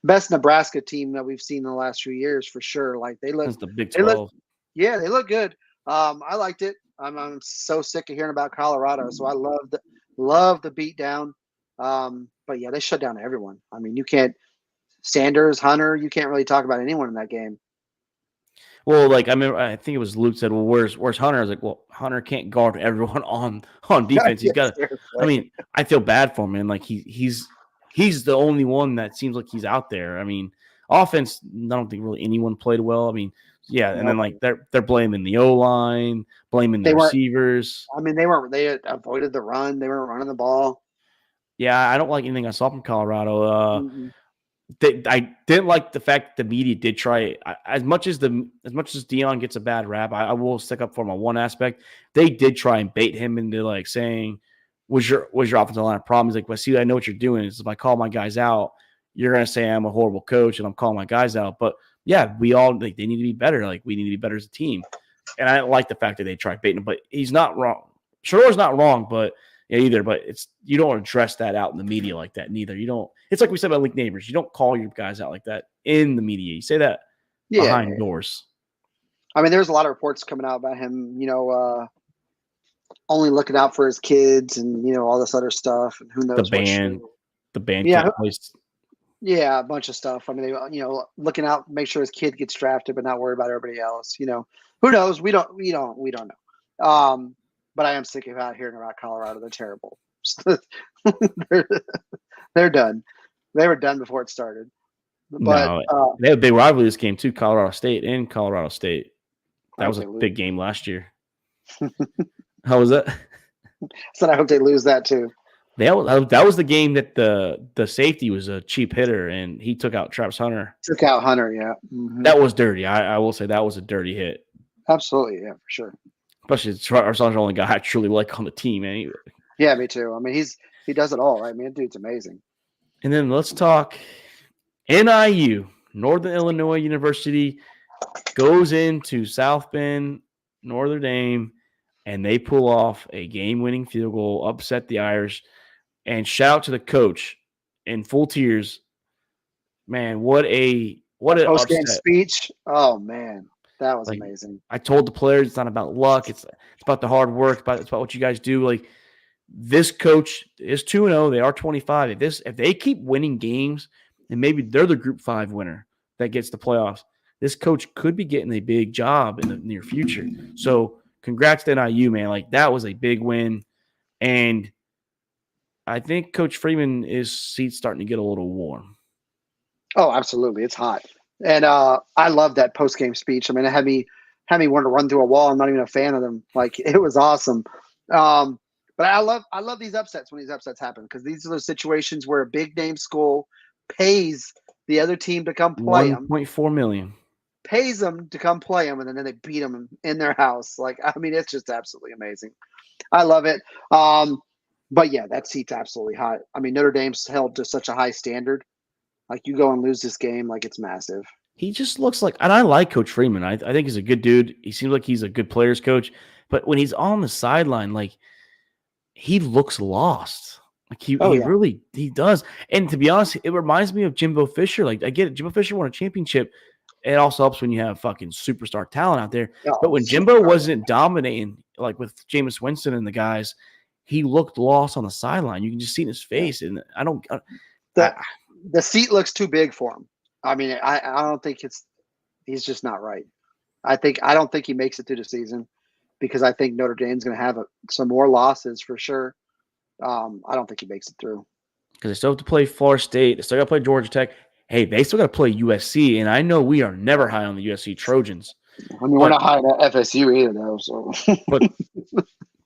best Nebraska team that we've seen in the last few years for sure. Like they look – That's the Big 12. Yeah, they look good. I liked it. I'm so sick of hearing about Colorado, so I love the beat down. But yeah, they shut down everyone. I mean, you can't Sanders, Hunter, you can't really talk about anyone in that game. Well, like I think it was Luke said, "Well, where's Hunter?" I was like, "Well, Hunter can't guard everyone on defense. He's got." I mean, I feel bad for him, man. Like he's the only one that seems like he's out there. I mean, offense, I don't think really anyone played well. I mean. Yeah, and then like they're blaming the O-line, blaming the receivers. I mean, they avoided the run. They weren't running the ball. Yeah, I don't like anything I saw from Colorado. I didn't like the fact that the media did try as much as Deion gets a bad rap. I will stick up for him on one aspect. They did try and bait him into like saying, "Was your offensive line a problem?" He's like, "Well, see, I know what you're doing. Is if I call my guys out, you're gonna say I'm a horrible coach and I'm calling my guys out, but." Yeah, we all they need to be better. Like we need to be better as a team, and I don't like the fact that they tried baiting him. But he's not wrong. Shador's not wrong, but either. But you don't address that out in the media like that. Neither you don't. It's like we said about Link Neighbors. You don't call your guys out like that in the media. You say that behind doors. I mean, there's a lot of reports coming out about him. Only looking out for his kids and all this other stuff. And who knows? The band. Yeah. Yeah, a bunch of stuff. I mean, looking out, make sure his kid gets drafted, but not worry about everybody else. Who knows? We don't know. But I am sick of out hearing about Colorado. They're terrible. They're done. They were done before it started. But they had a big rivalry this game too. Colorado State. That was a big game last year. How was that? So I hope they lose that too. That was the game that the safety was a cheap hitter and he took out Travis Hunter. Took out Hunter, yeah. Mm-hmm. That was dirty. I will say that was a dirty hit. Absolutely, yeah, for sure. Especially Travis Hunter's the only guy I truly like on the team, anyway. Yeah, me too. I mean, he does it all. I mean, dude's amazing. And then let's talk NIU, Northern Illinois University, goes into South Bend, Notre Dame, and they pull off a game-winning field goal, upset the Irish. And shout out to the coach in full tears. Man, what an post-game upset. Speech. Oh, man. That was amazing. I told the players it's not about luck. It's about the hard work. It's about what you guys do. Like, this coach is 2-0. They are 25. If they keep winning games, and maybe they're the Group 5 winner that gets the playoffs, this coach could be getting a big job in the near future. So, congrats to NIU, man. Like, that was a big win. And I think Coach Freeman's seat's starting to get a little warm. Oh, absolutely. It's hot. And I love that post-game speech. I mean, it had me want to run through a wall. I'm not even a fan of them. Like, it was awesome. But I love these upsets when these upsets happen, because these are the situations where a big-name school pays the other team to come play them. $1.4 million. Pays them to come play them, and then they beat them in their house. Like, I mean, it's just absolutely amazing. I love it. But yeah, that seat's absolutely hot. I mean, Notre Dame's held to such a high standard. Like, you go and lose this game, like, it's massive. He just looks like, and I like Coach Freeman. I think he's a good dude. He seems like he's a good players coach. But when he's on the sideline, like, he looks lost. Like, he really does. And to be honest, it reminds me of Jimbo Fisher. Like, I get it. Jimbo Fisher won a championship. It also helps when you have fucking superstar talent out there. But when Jimbo wasn't dominating, like with Jameis Winston and the guys, he looked lost on the sideline. You can just see in his face. And the seat looks too big for him. I mean, I don't think he's just not right. I don't think he makes it through the season, because I think Notre Dame's going to have some more losses for sure. I don't think he makes it through. Because they still have to play Florida State. They still got to play Georgia Tech. Hey, they still got to play USC. And I know we are never high on the USC Trojans. I mean, we're not high at FSU either, though. So,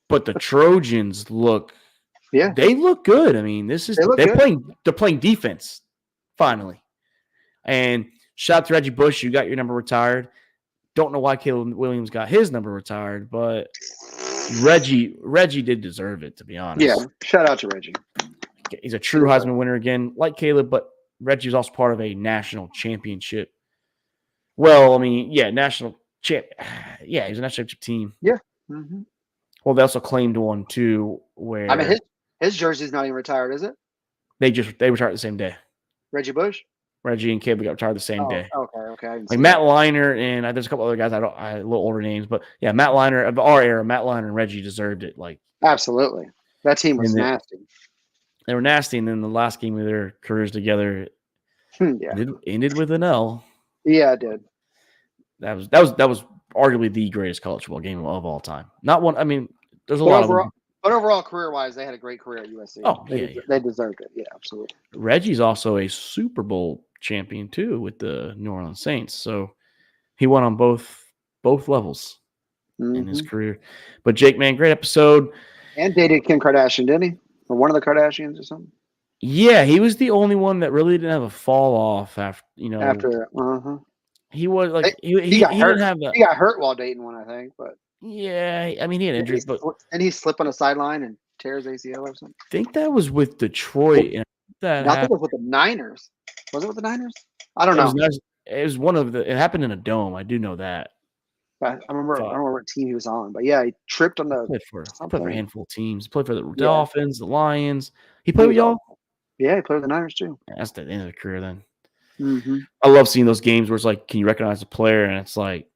but the Trojans look, yeah, they look good. I mean, they look they're good. playing defense finally. And shout out to Reggie Bush, you got your number retired. Don't know why Caleb Williams got his number retired, but Reggie did deserve it, to be honest. Yeah, shout out to Reggie. He's a true Heisman winner again, like Caleb, but Reggie was also part of a national championship. Well, I mean, yeah, national champ. Yeah, he was a national championship team. Yeah. Mm-hmm. Well, they also claimed one too, where I mean, his jersey's not even retired, is it? they retired the same day. Reggie Bush. Reggie and Caleb got retired the same day. Okay. Like Matt Liner and there's a couple other guys I a little older names, but yeah, Matt Liner of our era, Matt Liner and Reggie deserved it. Like absolutely, that team was nasty. They were nasty, and then the last game of their careers together, ended with an L. Yeah, it did. That was arguably the greatest college football game of all time. Not one. I mean, there's a lot of them. But overall, career-wise, they had a great career at USC. Oh, they deserved it. Yeah, absolutely. Reggie's also a Super Bowl champion too with the New Orleans Saints, so he won on both levels in his career. But Jake, man, great episode. And dated Kim Kardashian, didn't he? Or one of the Kardashians or something? Yeah, he was the only one that really didn't have a fall off after. He was like he got hurt. Didn't have he got hurt while dating one, I think, but. Yeah, I mean, he had injuries, but he slip on a sideline and tear his ACL or something. I think that was with Detroit. And I think it was with the Niners. Was it with the Niners? I don't know. It was one of the. It happened in a dome. I do know that. I remember what team he was on, but yeah, he tripped on the. He played for a handful of teams. He played for the Dolphins, the Lions. He played with y'all. Yeah, he played with the Niners too. Yeah, that's the end of the career then. Mm-hmm. I love seeing those games where it's like, can you recognize the player? And it's like,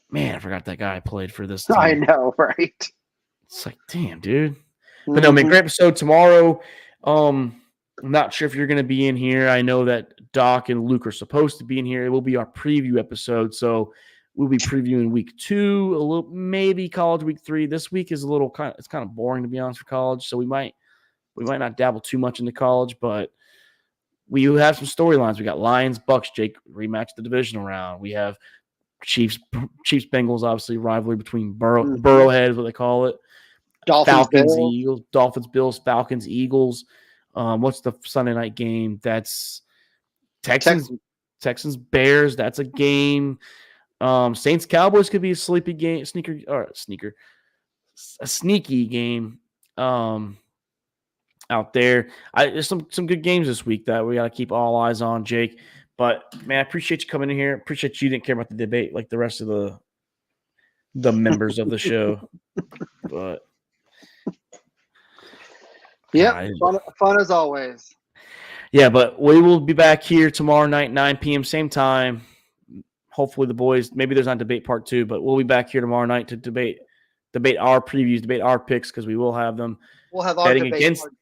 man, I forgot that guy played for this team. I know, right? It's like, damn, dude. But no, man, great episode tomorrow. I'm not sure if you're going to be in here. I know that Doc and Luke are supposed to be in here. It will be our preview episode. So we'll be previewing week 2, a little, maybe college week 3. This week is it's kind of boring, to be honest, for college. So we might not dabble too much into college, but we have some storylines. We got Lions, Bucks, Jake rematch the divisional round. We have Chiefs, Bengals, obviously rivalry between Burrowhead, what they call it. Falcons, Eagles, Dolphins, Bills, Falcons, Eagles. What's the Sunday night game? That's Texans, Bears. That's a game. Saints, Cowboys could be a sneaky game. Out there. There's some good games this week that we got to keep all eyes on, Jake. But, man, I appreciate you coming in here. Appreciate you didn't care about the debate like the rest of the members of the show. But yeah, fun as always. Yeah, but we will be back here tomorrow night, 9 p.m., same time. Hopefully the boys, maybe there's not debate part 2, but we'll be back here tomorrow night to debate our previews, debate our picks, because we will have them. We'll have our debate against part 2.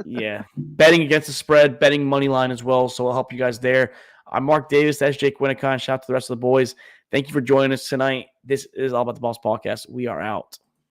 Yeah, betting against the spread, betting money line as well. So we'll help you guys there. I'm Mark Davis. That's Jake Winnicott. Shout out to the rest of the boys. Thank you for joining us tonight. This is All About the Boss podcast. We are out.